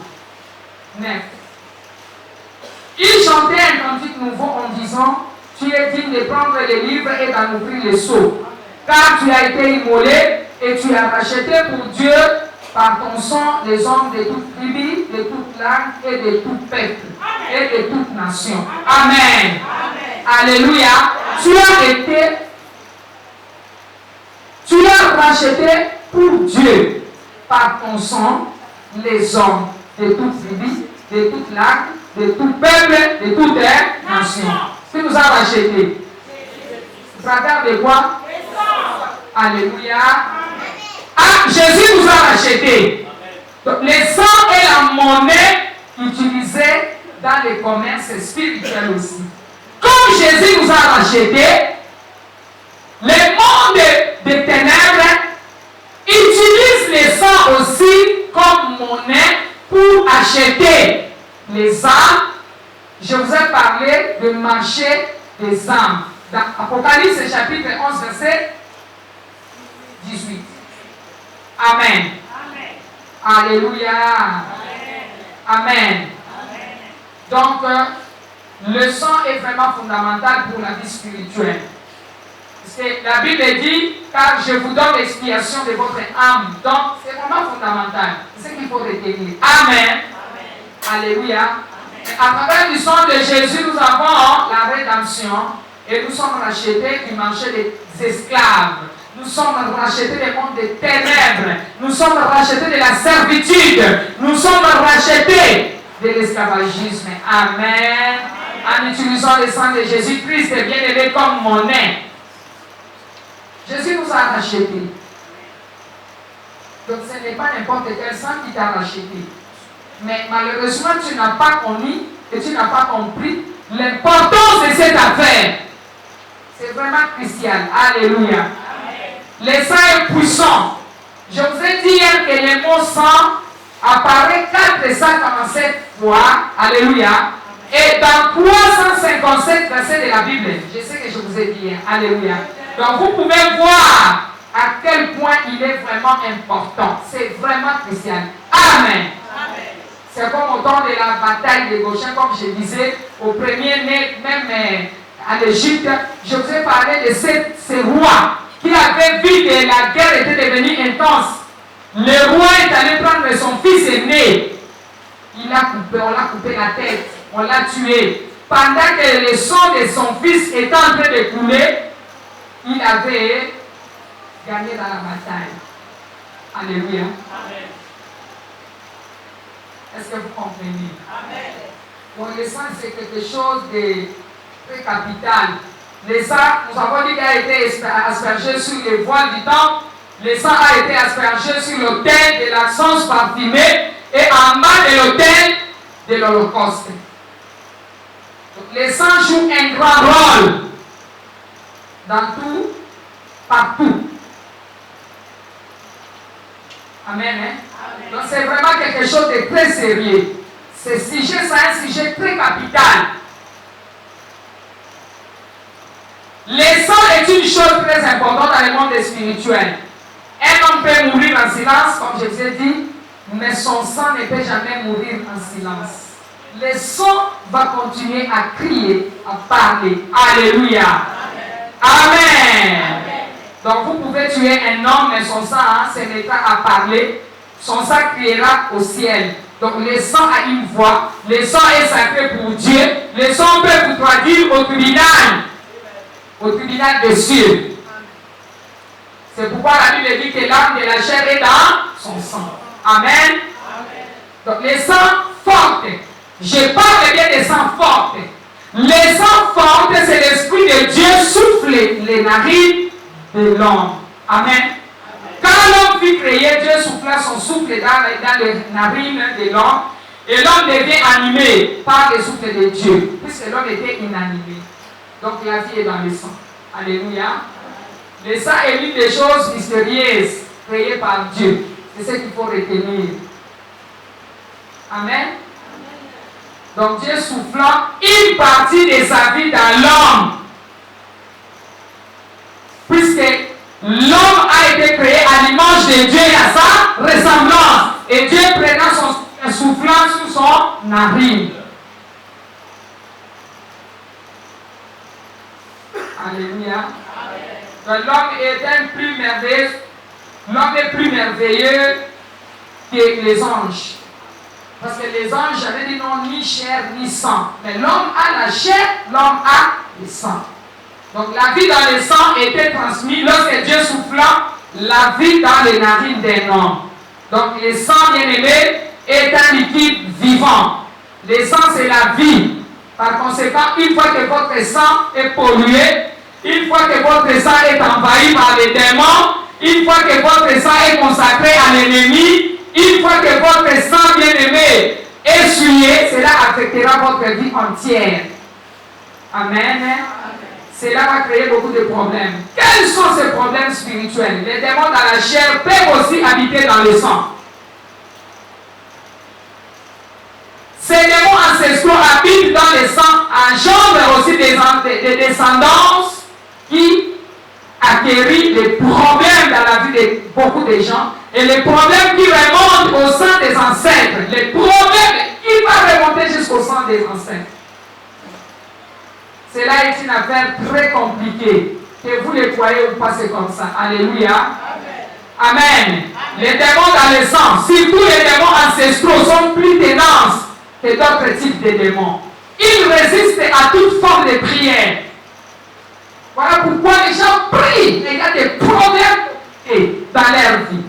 9. Il chantait un cantique nouveau en disant: tu es digne de prendre les livres et d'en ouvrir les sceaux, car tu as été immolé et tu as racheté pour Dieu par ton sang les hommes de toute tribu, de toute langue et de tout peuple et de toute nation. Amen. Alléluia. Tu as racheté pour Dieu par ton sang les hommes de toute tribu, de toute langue, de tout peuple, de toute nation. Qui nous a rachetés? Au travers de quoi? Alléluia. Ah, Jésus nous a rachetés. Donc, le sang est la monnaie utilisée dans les commerces spirituels aussi. Comme Jésus nous a rachetés, le monde des ténèbres utilise le sang aussi comme monnaie pour acheter les âmes. Je vous ai parlé de marché des âmes. Dans Apocalypse chapitre 11, verset 18. Amen. Alléluia. Amen. Donc, le sang est vraiment fondamental pour la vie spirituelle. Parce que la Bible dit, car je vous donne l'expiation de votre âme. Donc, c'est vraiment fondamental. C'est ce qu'il faut retenir. Amen. Alléluia. À travers du sang de Jésus, nous avons la rédemption et nous sommes rachetés du marché des esclaves. Nous sommes rachetés du monde des ténèbres. Nous sommes rachetés de la servitude. Nous sommes rachetés de l'esclavagisme. Amen. En utilisant le sang de Jésus-Christ, bien élevé comme monnaie. Jésus nous a rachetés. Donc ce n'est pas n'importe quel sang qui t'a racheté. Mais malheureusement, tu n'as pas connu et tu n'as pas compris l'importance de cette affaire. C'est vraiment crucial. Alléluia. Le sang est puissant. Je vous ai dit hier que le mot sang apparaît 447 fois. Alléluia. Et dans 357 versets de la Bible. Je sais que je vous ai dit hier. Alléluia. Donc vous pouvez voir à quel point il est vraiment important. C'est vraiment crucial. Amen. C'est comme au temps de la bataille des Gauchins, comme je disais, au premier né, même en Égypte, je vous ai parlé de ces rois qui avaient vu que la guerre était devenue intense. Le roi est allé prendre son fils aîné. On l'a coupé la tête, on l'a tué. Pendant que le sang de son fils était en train de couler, il avait gagné dans la bataille. Alléluia. Amen. Est-ce que vous comprenez? Amen. Bon, le sang, c'est quelque chose de très capital. Le sang, nous avons dit qu'il a été aspergé sur les voiles du temple. Le sang a été aspergé sur l'autel de l'encens parfumé et en bas de l'autel de l'Holocauste. Le sang joue un grand rôle dans tout, partout. Amen. Hein? Amen. Donc c'est vraiment quelque chose de très sérieux. Ce sujet, c'est un sujet très capital. Le sang est une chose très importante dans le monde spirituel. Un homme peut mourir en silence, comme je vous ai dit, mais son sang ne peut jamais mourir en silence. Le sang va continuer à crier, à parler. Alléluia. Amen. Amen. Donc vous pouvez tuer un homme, mais son sang se mettra à parler. Son sang criera au ciel. Donc le sang a une voix. Le sang est sacré pour Dieu. Le sang peut vous traduire au tribunal. Au tribunal des cieux. C'est pourquoi la Bible dit que l'âme de la chair est dans son sang. Amen. Donc les sangs fortes. Je parle bien des sangs fortes. Les sangs fortes, c'est l'Esprit de Dieu souffle les narines de l'homme. Amen. Quand l'homme fut créé, Dieu souffla son souffle dans les narines de l'homme. Et l'homme devient animé par le souffle de Dieu. Puisque l'homme était inanimé. Donc la vie est dans le sang. Alléluia. Le sang est l'une des choses mystérieuses créées par Dieu. C'est ce qu'il faut retenir. Amen. Donc Dieu soufflant une partie de sa vie dans l'homme. Puisque l'homme a été créé à l'image de Dieu et à sa ressemblance. Et Dieu prenant son soufflant sur son narine. Alléluia. Donc l'homme est plus merveilleux. L'homme est plus merveilleux que les anges. Parce que les anges avaient dit non, ni chair ni sang. Mais l'homme a la chair, l'homme a le sang. Donc la vie dans le sang était transmise lorsque Dieu souffla la vie dans les narines d'un homme. Donc le sang, bien aimé, est un liquide vivant. Le sang, c'est la vie. Par conséquent, une fois que votre sang est pollué, une fois que votre sang est envahi par les démons, une fois que votre sang est consacré à l'ennemi, une fois que votre sang, bien aimé, est souillé, cela affectera votre vie entière. Amen. Cela va créer beaucoup de problèmes. Quels sont ces problèmes spirituels? Les démons dans la chair peuvent aussi habiter dans le sang. Ces démons ancestraux habitent dans le sang, engendrent aussi des descendances qui acquérissent les problèmes dans la vie de beaucoup de gens et les problèmes qui remontent au sein des ancêtres. Les problèmes qui vont remonter jusqu'au sang des ancêtres. Cela est une affaire très compliquée. Que vous le croyez ou pas, c'est comme ça. Alléluia. Amen. Amen. Les démons dans le sang, surtout les démons ancestraux, sont plus tenaces que d'autres types de démons. Ils résistent à toute forme de prière. Voilà pourquoi les gens prient. Et il y a des problèmes dans leur vie.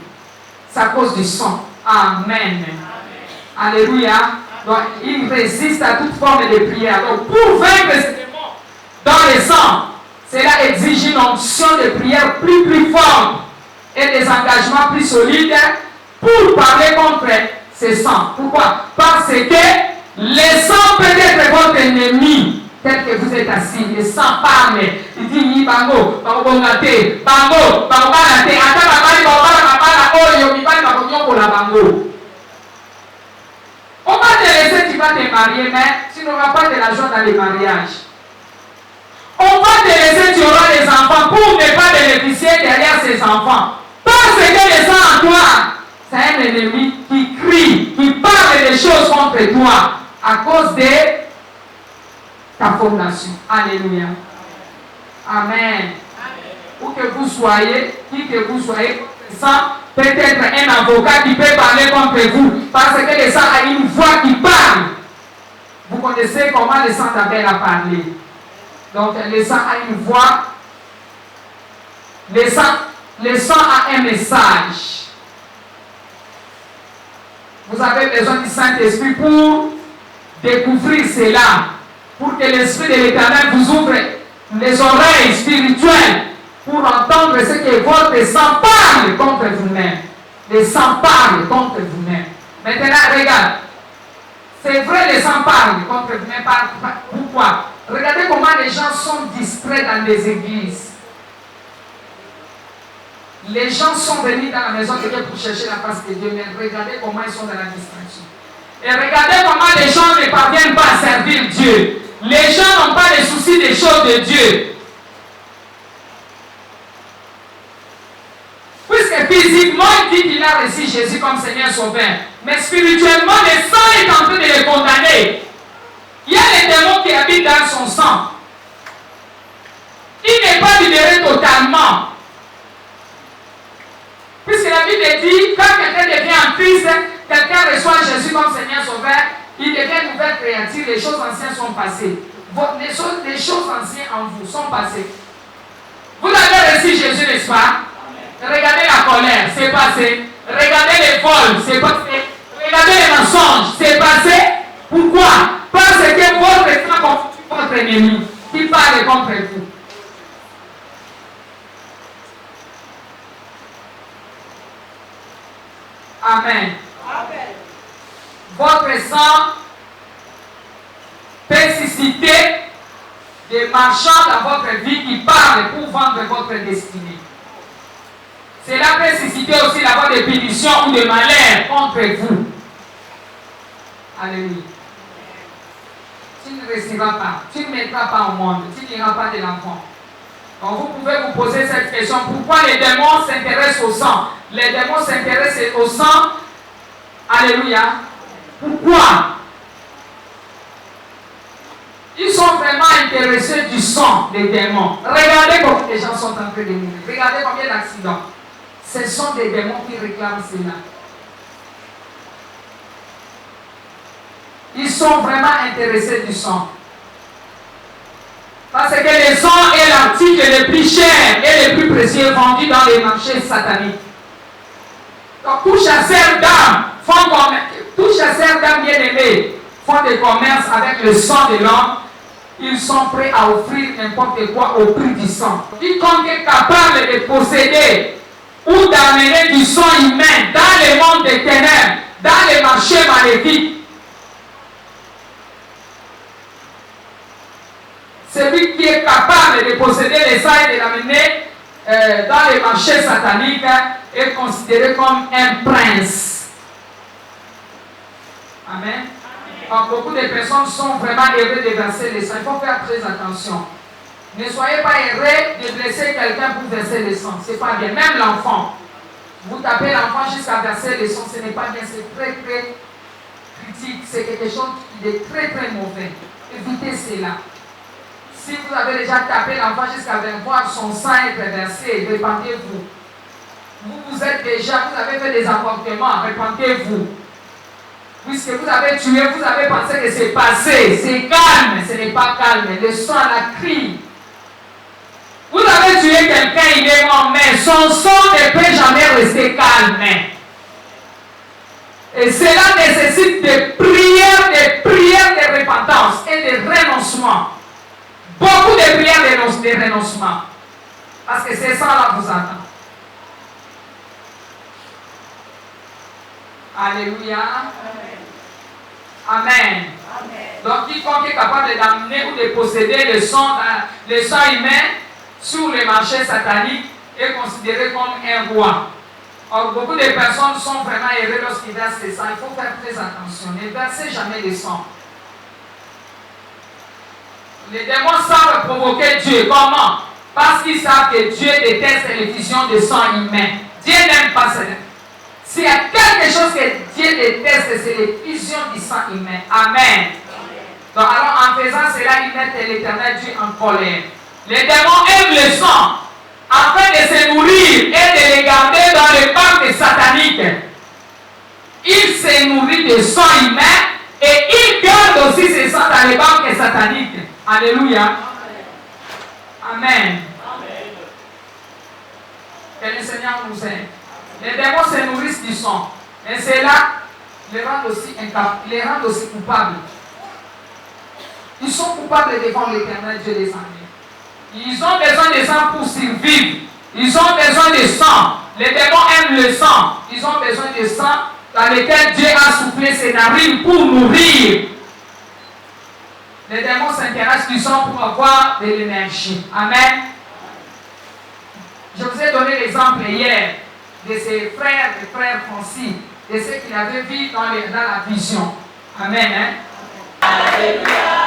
C'est à cause du sang. Amen. Alléluia. Donc, ils résistent à toute forme de prière. Donc, pour vaincre ces démons dans le sang, cela exige une onction de prière plus forte et des engagements plus solides pour parler contre ce sang. Pourquoi? Parce que le sang peut être votre ennemi. Tel que vous êtes assis, le sang parle. Il dit, bango, bango, bango, bango, bango, on va te laisser, tu vas te marier, mais tu n'auras pas de l'argent dans les mariages. On va te laisser, tu auras des enfants pour ne pas bénéficier derrière ces enfants. Parce que le sang en toi, c'est un ennemi qui crie, qui parle des choses contre toi à cause de ta fondation. Alléluia. Amen. Où que vous soyez, qui que vous soyez, ça peut être un avocat qui peut parler contre vous parce que le sang a une voix qui parle. Vous connaissez comment le sang d'Abel a parlé. Donc le sang a une voix. Le sang a un message. Vous avez besoin du Saint-Esprit pour découvrir cela. Pour que l'Esprit de l'Éternel vous ouvre les oreilles spirituelles pour entendre ce que votre sang parle contre vous-même. Le sang parle contre vous-même. Maintenant, regarde. C'est vrai, le sang parle contre vous-même. Pourquoi? Regardez comment les gens sont distraits dans les églises. Les gens sont venus dans la maison de Dieu pour chercher la face de Dieu, mais regardez comment ils sont dans la distraction. Et regardez comment les gens ne parviennent pas à servir Dieu. Les gens n'ont pas de soucis des choses de Dieu. Puisque physiquement, il dit qu'il a reçu Jésus comme Seigneur Sauveur. Mais spirituellement, le sang est en train de le condamner. Il y a les démons qui habitent dans son sang. Il n'est pas libéré totalement. Puisque la Bible dit, quand quelqu'un devient en Christ, quelqu'un reçoit Jésus comme Seigneur Sauveur, il devient une nouvelle créature, les choses anciennes sont passées. Les choses anciennes en vous sont passées. Vous avez reçu Jésus, n'est-ce pas? Regardez la colère, c'est passé. Regardez les vols, c'est passé. Regardez les mensonges, c'est passé. Pourquoi? Parce que votre sang constitue votre ennemi qui parle contre vous. Amen. Amen. Votre sang peut susciter des marchands dans votre vie qui parlent pour vendre votre destinée. Cela peut susciter aussi la voix de punition ou de malheur contre vous. Alléluia. Tu ne réussiras pas, tu ne mettras pas au monde, tu n'iras pas de l'enfant. Donc vous pouvez vous poser cette question, pourquoi les démons s'intéressent au sang? Les démons s'intéressent au sang. Alléluia. Pourquoi? Ils sont vraiment intéressés du sang des démons. Regardez combien les gens sont en train de mourir. Regardez combien d'accidents. Ce sont des démons qui réclament cela. Ils sont vraiment intéressés du sang. Parce que le sang est l'article le plus cher et le plus précieux vendu dans les marchés sataniques. Donc, tous chasseurs d'âmes bien-aimés font des commerces avec le sang de l'homme. Ils sont prêts à offrir n'importe quoi au prix du sang. Quiconque est capable de posséder ou d'amener du sang humain dans le monde des ténèbres, dans les marchés maléfiques, celui qui est capable de posséder les sang et de l'amener dans les marchés sataniques est considéré comme un prince. Amen. Alors, beaucoup de personnes sont vraiment heureuses de verser le sang. Il faut faire très attention. Ne soyez pas heureux de blesser quelqu'un pour verser le sang. Ce n'est pas bien. Même l'enfant. Vous tapez l'enfant jusqu'à verser le sang. Ce n'est pas bien. C'est très très critique. C'est quelque chose qui est très très mauvais. Évitez cela. Si vous avez déjà tapé l'enfant jusqu'à voir son sang être versé, répandez-vous. Vous êtes déjà, vous avez fait des avortements, répandez-vous. Puisque vous avez tué, vous avez pensé que c'est passé, c'est calme, ce n'est pas calme, le sang la crie. Vous avez tué quelqu'un, il est mort, mais son sang ne peut jamais rester calme. Et cela nécessite des prières de repentance et de renoncement. Beaucoup de prières de renoncement. Parce que c'est ça là vous attend. Alléluia. Amen. Amen. Donc, quiconque est capable d'amener ou de posséder le sang humain sur les marchés sataniques est considéré comme un roi. Or, beaucoup de personnes sont vraiment heureuses lorsqu'ils versent le sang. Il faut faire très attention. Ne versez jamais le sang. Les démons savent provoquer Dieu. Comment? Parce qu'ils savent que Dieu déteste l'effusion de sang humain. Dieu n'aime pas cela. S'il y a quelque chose que Dieu déteste, c'est l'effusion du sang humain. Amen. Donc alors en faisant cela, ils mettent l'Éternel Dieu en colère. Les démons aiment le sang afin de se nourrir et de les garder dans les banques sataniques. Ils se nourrissent de sang humain et ils gardent aussi ce sang dans les banques sataniques. Alléluia. Amen. Que le Seigneur nous aide. Les démons se nourrissent du sang. Et cela les rend aussi coupables. Ils sont coupables devant l'Éternel Dieu des armées. Ils ont besoin de sang pour survivre. Ils ont besoin de sang. Les démons aiment le sang. Ils ont besoin de sang dans lequel Dieu a soufflé ses narines pour nourrir. Les démons s'intéressent du sang pour avoir de l'énergie. Amen. Je vous ai donné l'exemple hier de ses frères, les frères Francis, de ce qu'il avait vu dans la vision. Amen. Hein? Alléluia.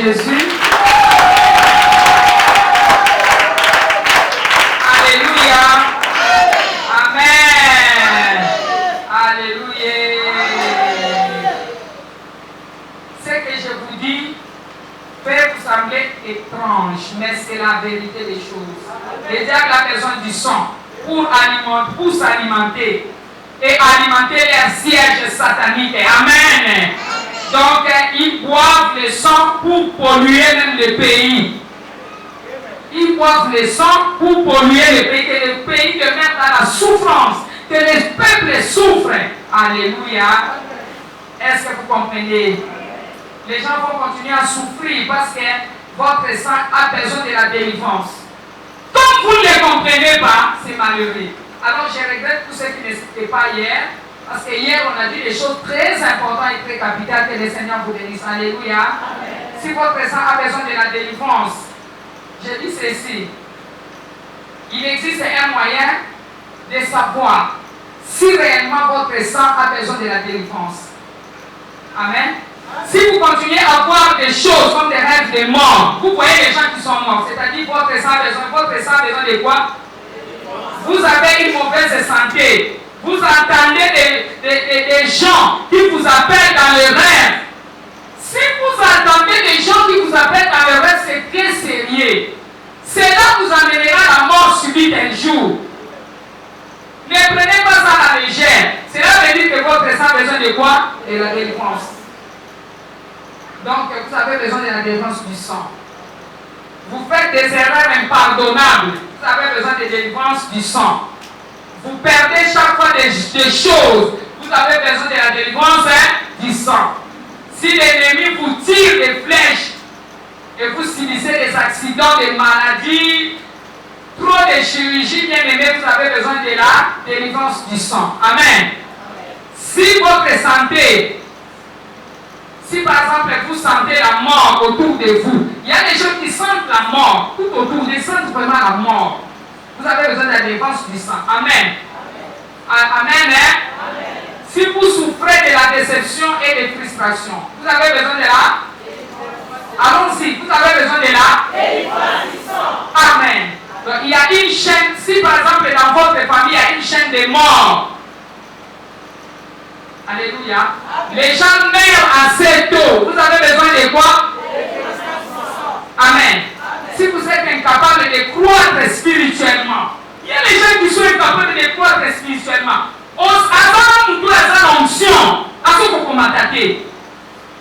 Jésus. Alléluia. Amen. Alléluia. Ce que je vous dis peut vous sembler étrange, mais c'est la vérité des choses. Le diable a besoin du sang pour s'alimenter et alimenter les sièges sataniques. Amen. Donc, ils boivent le sang pour polluer même le pays. Ils boivent le sang pour polluer le pays, que le pays demeure dans la souffrance, que les peuples souffrent. Alléluia. Est-ce que vous comprenez? Les gens vont continuer à souffrir parce que votre sang a besoin de la délivrance. Comme vous ne le comprenez pas, c'est malheureux. Alors je regrette tous ceux qui n'étaient pas hier, parce que hier on a dit des choses très importantes et très capitales, que le Seigneur vous bénisse. Alléluia. Amen. Si votre sang a besoin de la délivrance, je dis ceci. Il existe un moyen de savoir si réellement votre sang a besoin de la délivrance. Amen. Si vous continuez à voir des choses comme des rêves de mort, vous voyez les gens qui sont morts, c'est-à-dire votre sang a besoin de quoi? Vous avez une mauvaise santé. Vous entendez des gens qui vous appellent dans les rêves. Si vous entendez des gens qui vous appellent dans les rêves, c'est très sérieux. Cela vous amènera la mort subite un jour. Ne prenez pas ça à la légère. Cela veut dire que votre sang a besoin de quoi? De la délivrance. Donc, vous avez besoin de la délivrance du sang. Vous faites des erreurs impardonnables. Vous avez besoin de délivrance du sang. Vous perdez chaque fois des choses. Vous avez besoin de la délivrance du sang. Si l'ennemi vous tire des flèches et vous subissez des accidents, des maladies, trop de chirurgie, bien aimé, vous avez besoin de la délivrance du sang. Amen. Si votre santé, si par exemple vous sentez la mort autour de vous, il y a des gens qui sentent la mort tout autour, ils sentent vraiment la mort. Vous avez besoin de la délivrance du sang. Amen. Amen. Amen. Si vous souffrez de la déception et de frustration, vous avez besoin de la... Allons-y, vous avez besoin de la délivrance du sang. Amen. Donc il y a une chaîne, si par exemple dans votre famille il y a une chaîne de mort, alléluia, les gens meurent assez tôt, vous avez besoin de quoi? Amen. Si vous êtes incapable de croître spirituellement, il y a des gens qui sont incapables de croître spirituellement. On a l'onction, à ce qu'on va m'attaquer.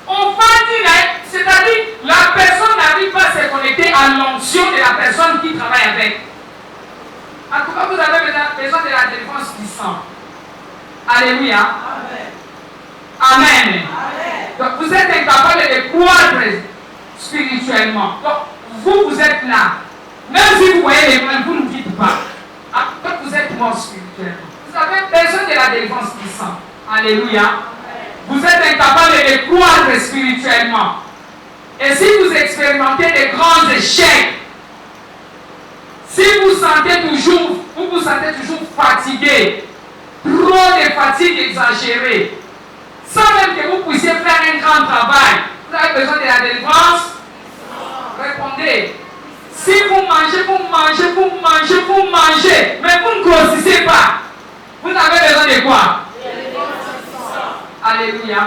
On va dire, c'est-à-dire la personne n'arrive pas à se connecter à l'onction de la personne qui travaille avec. En tout cas, vous avez besoin de la délivrance du sang. Alléluia. Amen. Amen. Donc vous êtes incapable de croître spirituellement. Donc vous êtes là. Même si vous voyez les mains, vous ne dites pas. Donc vous êtes mort spirituellement. Vous avez besoin de la délivrance du sang. Alléluia. Vous êtes incapable de croître spirituellement. Et si vous expérimentez des grands échecs, si vous vous sentez toujours fatigué, trop de fatigue exagérée, sans même que vous puissiez faire un grand travail, vous avez besoin de la délivrance? Répondez. Si vous mangez, mais vous ne grossissez pas, vous avez besoin de quoi? Alléluia.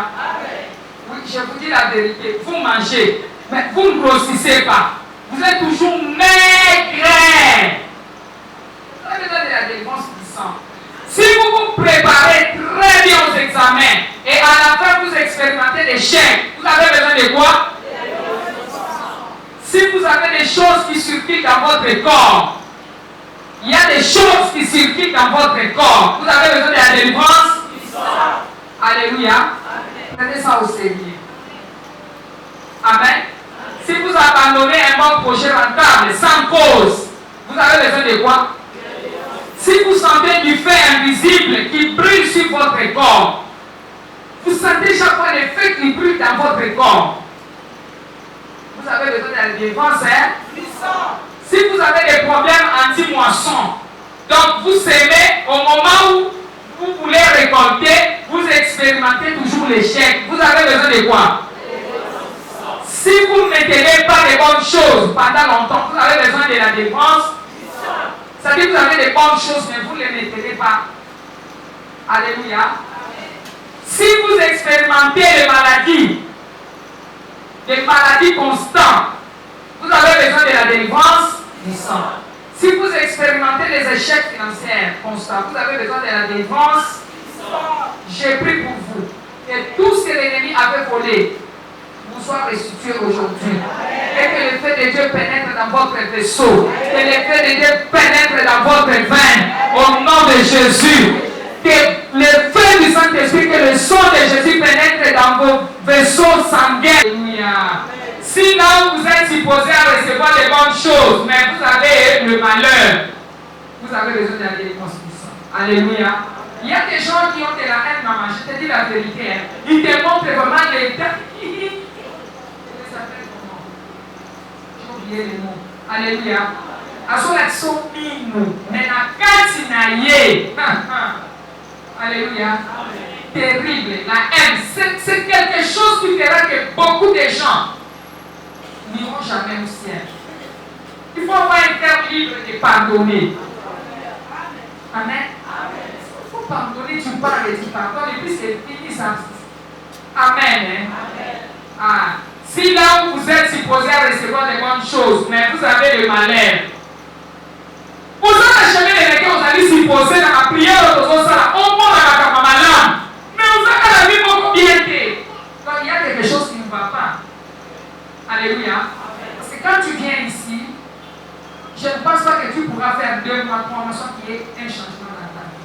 Oui, je vous dis la vérité. Vous mangez, mais vous ne grossissez pas. Vous êtes toujours maigre. Vous avez besoin de la délivrance du sang. Si vous vous préparez très bien aux examens et à la fin vous expérimentez des chèques, vous avez besoin de quoi? Si vous avez des choses qui circulent dans votre corps, il y a des choses qui circulent dans votre corps, vous avez besoin de la délivrance? Alléluia. Prenez ça au sérieux. Amen. Si vous abandonnez un bon projet rentable sans cause, vous avez besoin de quoi? Si vous sentez du feu invisible qui brûle sur votre corps, vous sentez chaque fois les feux qui brûlent dans votre corps, vous avez besoin de la délivrance, Si vous avez des problèmes anti-moisson, donc vous semez au moment où vous voulez récolter, vous expérimentez toujours l'échec. Vous avez besoin de quoi? Si vous ne tenez pas les bonnes choses pendant longtemps, vous avez besoin de la défense. Ça dit que vous avez des bonnes choses, mais vous ne les maintenez pas. Alléluia. Si vous expérimentez les maladies constantes, vous avez besoin de la délivrance du sang. Si vous expérimentez les échecs financiers constants, vous avez besoin de la délivrance. J'ai pris pour vous que tout ce que l'ennemi avait volé vous soit restitué aujourd'hui. Et que le feu de Dieu pénètre dans votre vaisseau. Que le feu de Dieu pénètre dans votre veine. Au nom de Jésus. Que le feu du Saint-Esprit, que le sang de Jésus pénètre dans vos vaisseaux sanguins. Alléluia. Si là où vous êtes supposé à recevoir les bonnes choses, mais vous avez le malheur, vous avez besoin de la délivrance du sang. Alléluia. Il y a des gens qui ont de la haine, maman. Je te dis la vérité. Hein. Ils te montrent vraiment les temps. J'ai oublié les mots. Alléluia. Asolation mino. Mais la katinaye. Alléluia. Terrible. La haine. C'est quelque chose qui fera que beaucoup de gens n'iront jamais au ciel. Il faut avoir un cœur libre de pardonner. Amen. Il faut pardonner, tu parles et tu pardonnes, et puis c'est fini, ça. Amen. Hein? Ah. Si là où vous êtes supposé à recevoir des bonnes choses, mais vous avez le malheur, vous avez jamais les requêtes, vous allez supposer dans la prière de vos ça, on prend la malade, mais vous avez la vie beaucoup bien été. Donc il y a quelque chose qui ne va pas. Alléluia. Parce que quand tu viens ici, je ne pense pas que tu pourras faire 2 mois, 3 mois sans qu'il y ait un changement dans ta vie.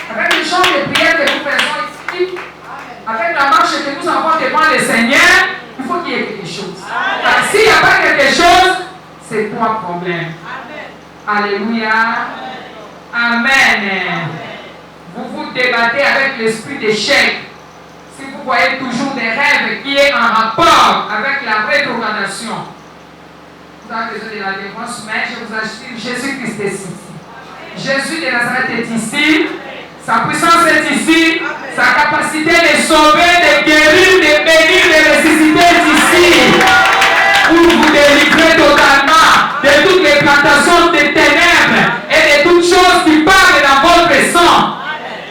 Avec les chants de prière que nous faisons ici, avec la marche que nous avons devant le Seigneur, il faut qu'il y ait quelque chose. S'il n'y a pas quelque chose, c'est toi le problème. Alléluia. Amen. Vous vous débattez avec l'esprit d'échec. Si vous voyez toujours des rêves qui est en rapport avec la rétrogradation, vous avez besoin de la défense, mais je vous assure, Jésus-Christ est ici. Jésus de Nazareth est ici. Sa puissance est ici. Sa capacité de sauver, de guérir, de bénir, de ressusciter est ici. Pour vous délivrer totalement de toutes les plantations des ténèbres et de toutes choses qui parlent dans votre sang.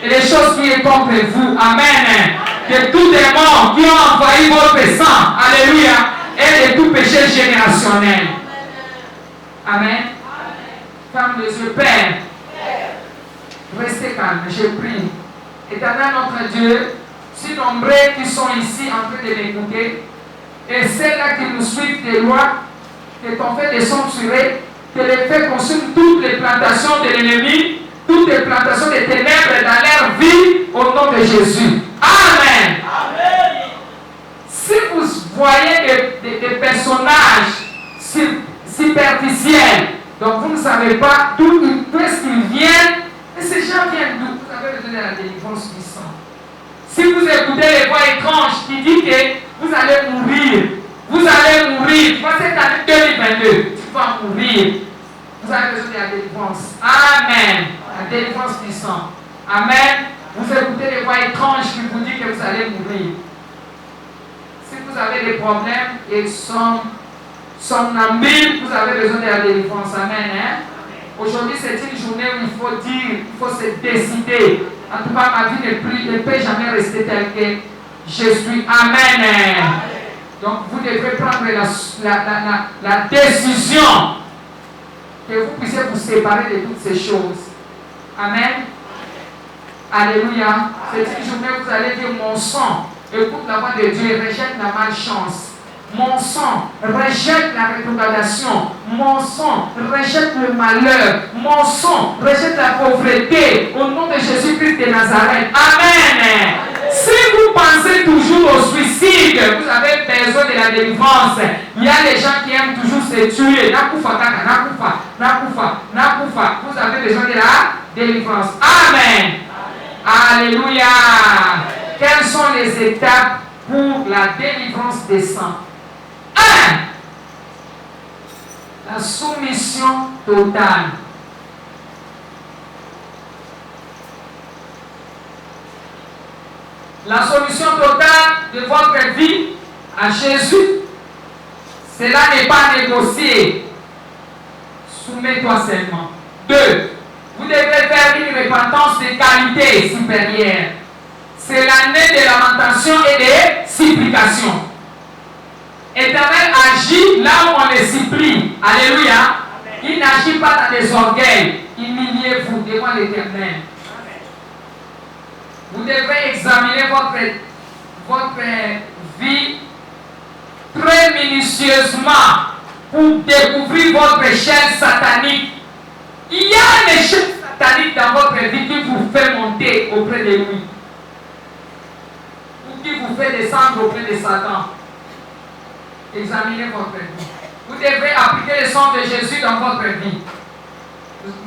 Et les choses qui sont contre vous. Amen. De tout démon qui ont envahi votre sang. Alléluia. Et de tout péché générationnel. Amen. Ferme les yeux, Père. Restez calme, je prie. Éternel notre Dieu, si nombreux qui sont ici en train de m'écouter, et ceux-là qui nous suivent de loin, que ton fait descendre sur eux, que les faits consument toutes les plantations de l'ennemi, toutes les plantations des ténèbres dans leur vie, au nom de Jésus. Amen. Amen. Si vous voyez des personnages superficiels, donc vous ne savez pas d'où est-ce qu'ils viennent, et ces gens viennent d'où? Vous avez besoin de la délivrance du sang. Si vous écoutez les voix étranges qui disent que vous allez mourir, tu vois cette année 2022, tu vas mourir. Vous avez besoin de la délivrance. Amen. La délivrance du sang. Amen. Vous écoutez les voix étranges qui vous disent que vous allez mourir. Si vous avez des problèmes et somnambules, vous avez besoin de la délivrance. Amen. Hein? Aujourd'hui, c'est une journée où il faut dire, il faut se décider. En tout cas, ma vie ne peut jamais rester telle que je suis. Amen. Amen. Donc, vous devrez prendre la décision que vous puissiez vous séparer de toutes ces choses. Amen. Alléluia. C'est une journée où vous allez dire mon sang, écoute la voix de Dieu, rejette la malchance. Mon sang rejette la rétrogradation. Mon sang rejette le malheur. Mon sang rejette la pauvreté. Au nom de Jésus-Christ de Nazareth. Amen. Si vous pensez toujours au suicide, vous avez besoin de la délivrance. Il y a des gens qui aiment toujours se tuer. Nakufa, nakufa. Vous avez besoin de la délivrance. Amen. Alléluia. Quelles sont les étapes pour la délivrance des sangs? 1. La soumission totale. La soumission totale de votre vie à Jésus, cela n'est pas négocié. Soumets-toi seulement. 2. Vous devez faire une repentance de qualité supérieure. C'est l'année de lamentation et de supplication. Éternel agit là où on est supplie. Alléluia. Amen. Il n'agit pas dans des orgueils. Humiliez-vous devant l'Éternel. Vous devez examiner votre vie très minutieusement pour découvrir votre échelle satanique. Il y a une échelle satanique dans votre vie qui vous fait monter auprès de lui. Ou qui vous fait descendre auprès de Satan. Examinez votre vie. Vous devrez appliquer le sang de Jésus dans votre vie.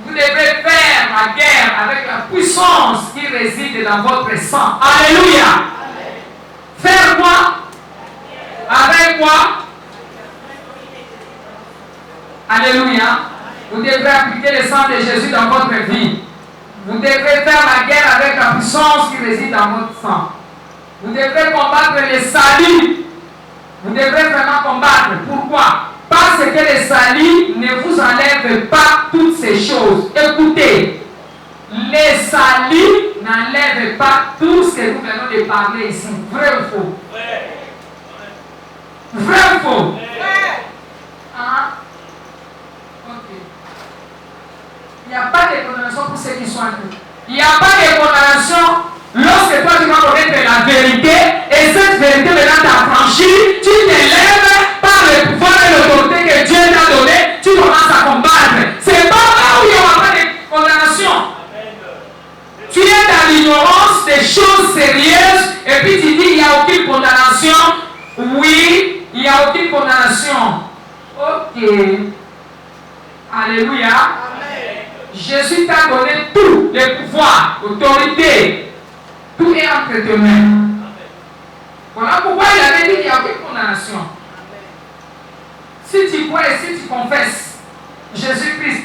Vous devrez faire la guerre avec la puissance qui réside dans votre sang. Alléluia. Amen. Faire quoi? Avec quoi? Alléluia. Vous devrez appliquer le sang de Jésus dans votre vie. Vous devrez faire la guerre avec la puissance qui réside dans votre sang. Vous devrez combattre le salut. Vous devrez vraiment combattre. Pourquoi? Parce que le salut ne vous enlève pas toutes ces choses. Écoutez, le salut n'enlève pas tout ce que nous venons de parler ici. Vrai ou faux? Vrai ou faux? Hein? Ok. Il n'y a pas de condamnation pour ceux qui sont en nous. Il n'y a pas de condamnation lorsque toi tu vas connaître la vérité et cette vérité maintenant t'a franchi, tu t'élèves par le pouvoir et l'autorité que Dieu t'a donné, tu commences à combattre. C'est pas là où il n'y aura pas de condamnation. Tu es dans l'ignorance des choses sérieuses et puis tu dis il n'y a aucune condamnation. Oui, il n'y a aucune condamnation. Ok. Alléluia. Amen. Jésus t'a donné tout le pouvoir, l'autorité. Tout est entre tes mains. Voilà pourquoi il avait dit qu'il n'y a aucune condamnation. Si tu crois et si tu confesses Jésus-Christ,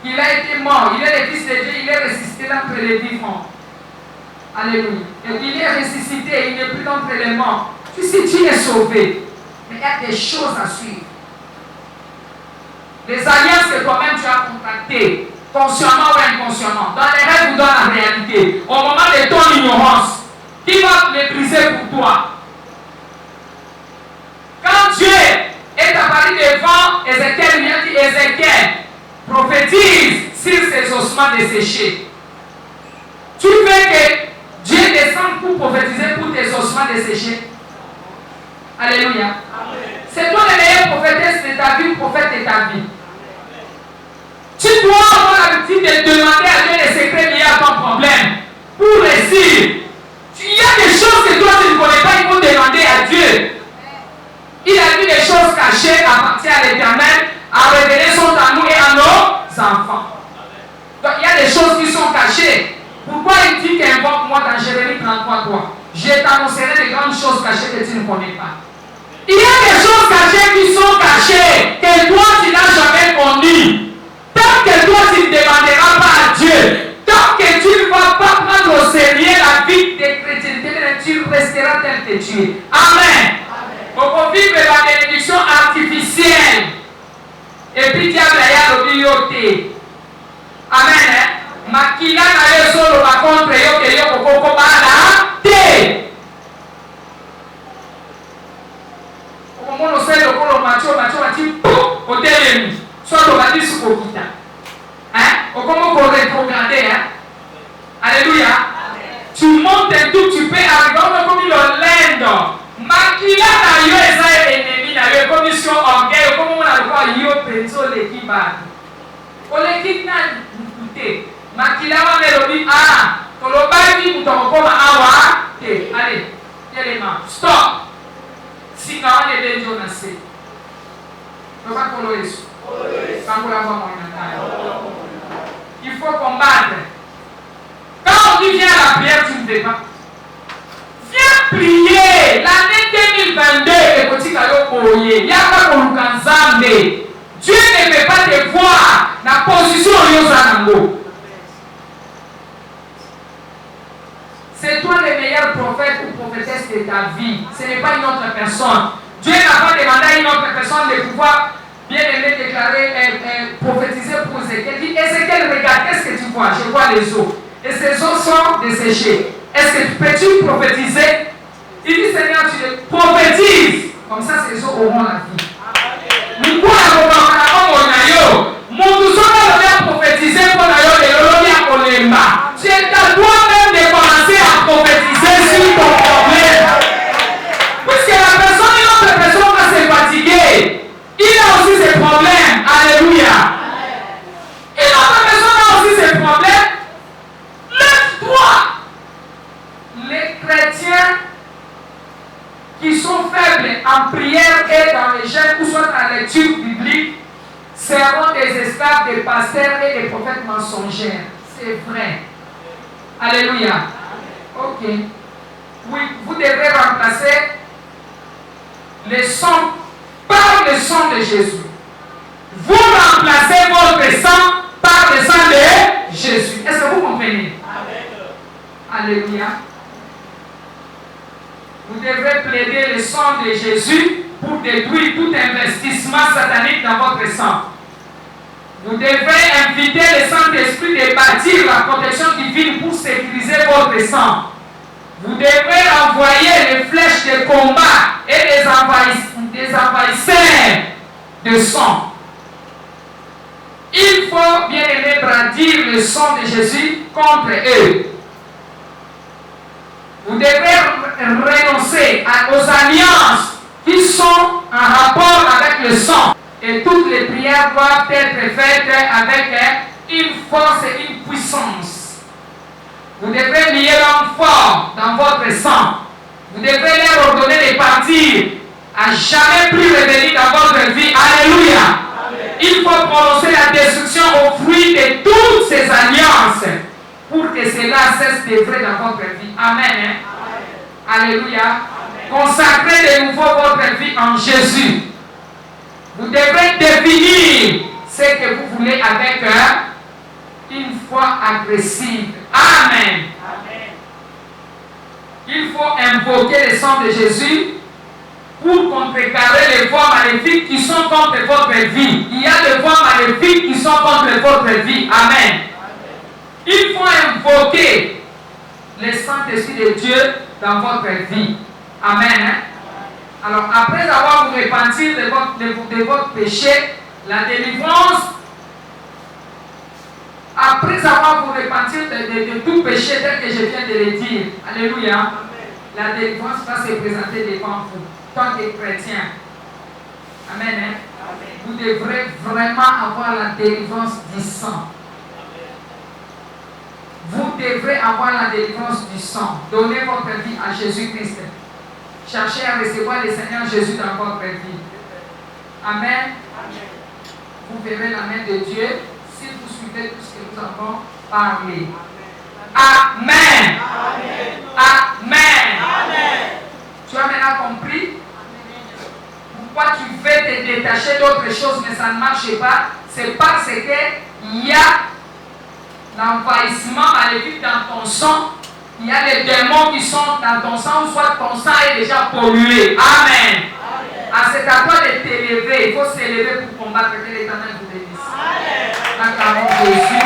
il a été mort, il est le Fils de Dieu, il est ressuscité d'entre les vivants. Alléluia. Et il est ressuscité, il n'est plus d'entre les morts. Si tu es sauvé, mais il y a des choses à suivre. Les alliances que toi-même tu as contractées, consciemment ou inconsciemment, dans les rêves ou dans la réalité, au moment de ton ignorance, qui va les briser pour toi? Quand Dieu est apparu devant Ézéchiel, il a dit Ézéchiel, prophétise sur ces ossements desséchés. Tu veux que Dieu descende pour prophétiser pour tes ossements desséchés? Alléluia. C'est toi le meilleur prophétesse de ta vie, prophète de ta vie. Tu dois avoir l'habitude de demander à Dieu les secrets liés à ton problème pour réussir. Il y a des choses que toi tu ne connais pas, il faut demander à Dieu. Il a dit des choses cachées appartiennent à l'Éternel, à révéler son amour et à nos enfants. Donc il y a des choses qui sont cachées. Pourquoi il dit qu'invoque-moi dans Jérémie 33:3? Je t'annoncerai de grandes choses cachées que tu ne connais pas. Il y a des choses cachées qui sont cachées, que toi tu n'as jamais connues. Tant que toi tu ne demanderas pas à Dieu, tant que tu ne vas pas prendre au sérieux la vie de chrétienté, tu resteras tel que tu es. Amen. On peut vivre la bénédiction artificielle. Et puis diable a l'obéioté. Amen. Makila na yo solo ba contre yo ke yo kokoko bala te. Omono selo kolo macho mati pou otelemi. Soit on va dire ce qu'on quitte. Hein? Comment on rétrograder, hein? Alléluia. Tu montes et tout, tu peux arriver comme il l'end. Makila na yo eza ennemi na yo commission orgueil comme on a le quoi yo penso l'équipe. On l'équipe na écoutez. Makila wa melobi tolobaki mutokoma awa te. Allez, élément. Stop. Si quand on est déjà on a fait. On va colorer ça. Il faut combattre. Quand on dit viens à la prière, tu ne fais pas. Viens prier. L'année 2022 est petit caillou. Il n'y a pas de Lukanzambe. Dieu ne peut pas te voir dans la position Yosanango. C'est toi le meilleur prophète ou prophétesse de ta vie. Ce n'est pas une autre personne. Dieu n'a pas demandé à une autre personne de pouvoir bien aimé déclarer, prophétiser pour Ézéchiel. Il dit, Ézéchiel, regarde, qu'est-ce que tu vois? Je vois les eaux. Et ces eaux sont desséchées. Est-ce que peux-tu prophétiser? Il dit, Seigneur, tu les prophétises. Comme ça, ces eaux auront la vie. Nous prophétiser pour tu es à toi-même de commencer à prophétiser sur ton problème. Puisque la personne, une autre personne va se fatiguer. Il a aussi ses problèmes. Alléluia. Une autre personne a aussi ses problèmes. Lève-toi. Les chrétiens qui sont faibles en prière et dans les jeûnes ou soit en lecture biblique seront des esclaves des pasteurs et des prophètes mensongers. C'est vrai. Alléluia. Ok. Oui, vous devrez remplacer le sang par le sang de Jésus. Vous remplacez votre sang par le sang de Jésus. Est-ce que vous comprenez? Alléluia. Vous devrez plaider le sang de Jésus pour détruire tout investissement satanique dans votre sang. Vous devrez inviter le Saint-Esprit de bâtir la protection divine pour sécuriser votre sang. Vous devrez envoyer les flèches de combat et des envahisseurs de sang. Il faut bien aimer brandir le sang de Jésus contre eux. Vous devez renoncer aux alliances qui sont en rapport avec le sang. Et toutes les prières doivent être faites avec une force et une puissance. Vous devrez lier l'homme fort dans votre sang. Vous devrez leur ordonner de partir, à jamais plus revenir dans votre vie. Alléluia. Amen. Il faut prononcer la destruction au fruit de toutes ces alliances pour que cela cesse d'œuvrer dans votre vie. Amen. Amen. Alléluia. Amen. Consacrez de nouveau votre vie en Jésus. Vous devrez définir ce que vous voulez avec une foi agressive. Amen. Amen. Il faut invoquer le sang de Jésus pour contrecarrer les voies maléfiques qui sont contre votre vie. Il y a des voies maléfiques qui sont contre votre vie. Amen. Amen. Il faut invoquer le Saint-Esprit de Dieu dans votre vie. Amen. Alors, après avoir vous repenti de votre péché, la délivrance, après avoir vous repenti de tout péché tel que je viens de le dire, alléluia, amen, la délivrance va se présenter devant vous, tant que chrétien. Amen. Hein? Amen. Vous devrez vraiment avoir la délivrance du sang. Vous devrez avoir la délivrance du sang. Donnez votre vie à Jésus-Christ. Cherchez à recevoir le Seigneur Jésus dans votre vie. Amen. Amen. Vous verrez la main de Dieu si vous suivez tout ce que nous avons parlé. Amen. Amen. Amen. Amen. Tu as maintenant compris pourquoi tu veux te détacher d'autres choses mais ça ne marche pas? C'est parce qu'il y a l'envahissement maléfique dans ton sang. Il y a des démons qui sont dans ton sang, ou soit ton sang est déjà pollué. Amen. Ah, c'est à toi de t'élever. Il faut s'élever pour combattre. Que l'Éternel vous bénisse. Acclamons Jésus.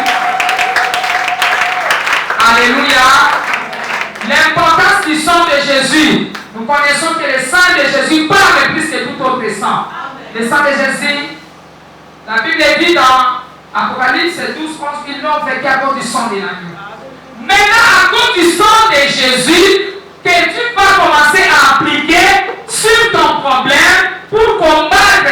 Alléluia. L'importance du sang de Jésus. Nous connaissons que le sang de Jésus parle plus que tout autre sang. Le sang de Jésus, la Bible dit dans Apocalypse 12, 11, qu'ils n'ont vécu à cause du sang de l'agneau. Maintenant, à cause du sang de Jésus, que tu vas commencer à appliquer sur ton problème pour combattre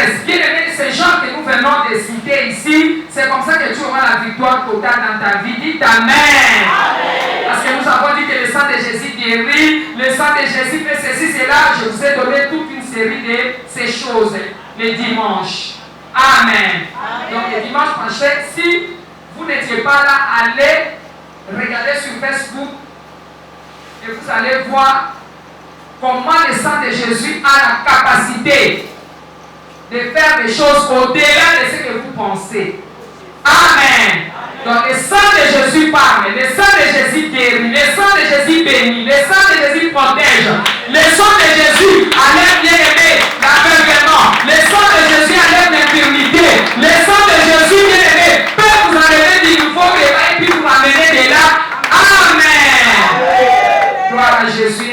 ces gens que nous venons de citer ici. C'est comme ça que tu auras la victoire totale dans ta vie. Dites Amen. Amen. Parce que nous avons dit que le sang de Jésus guérit, le sang de Jésus fait ceci, cela. Je vous ai donné toute une série de ces choses le dimanche. Amen. Amen. Donc le dimanche prochain, si vous n'étiez pas là, allez regardez sur Facebook et vous allez voir comment le sang de Jésus a la capacité de faire des choses au-delà de ce que vous pensez. Amen. Donc le sang de Jésus parle, le sang de Jésus guérit, le sang de Jésus bénit, le sang de Jésus protège, le sang enlève bien-aimé l'aveuglement. Le sang de Jésus enlève l'infirmité. Le sang de Jésus bien-aimé peut vous enlever du nouveau réveil et puis vous amener de là. Amen. Gloire à Jésus.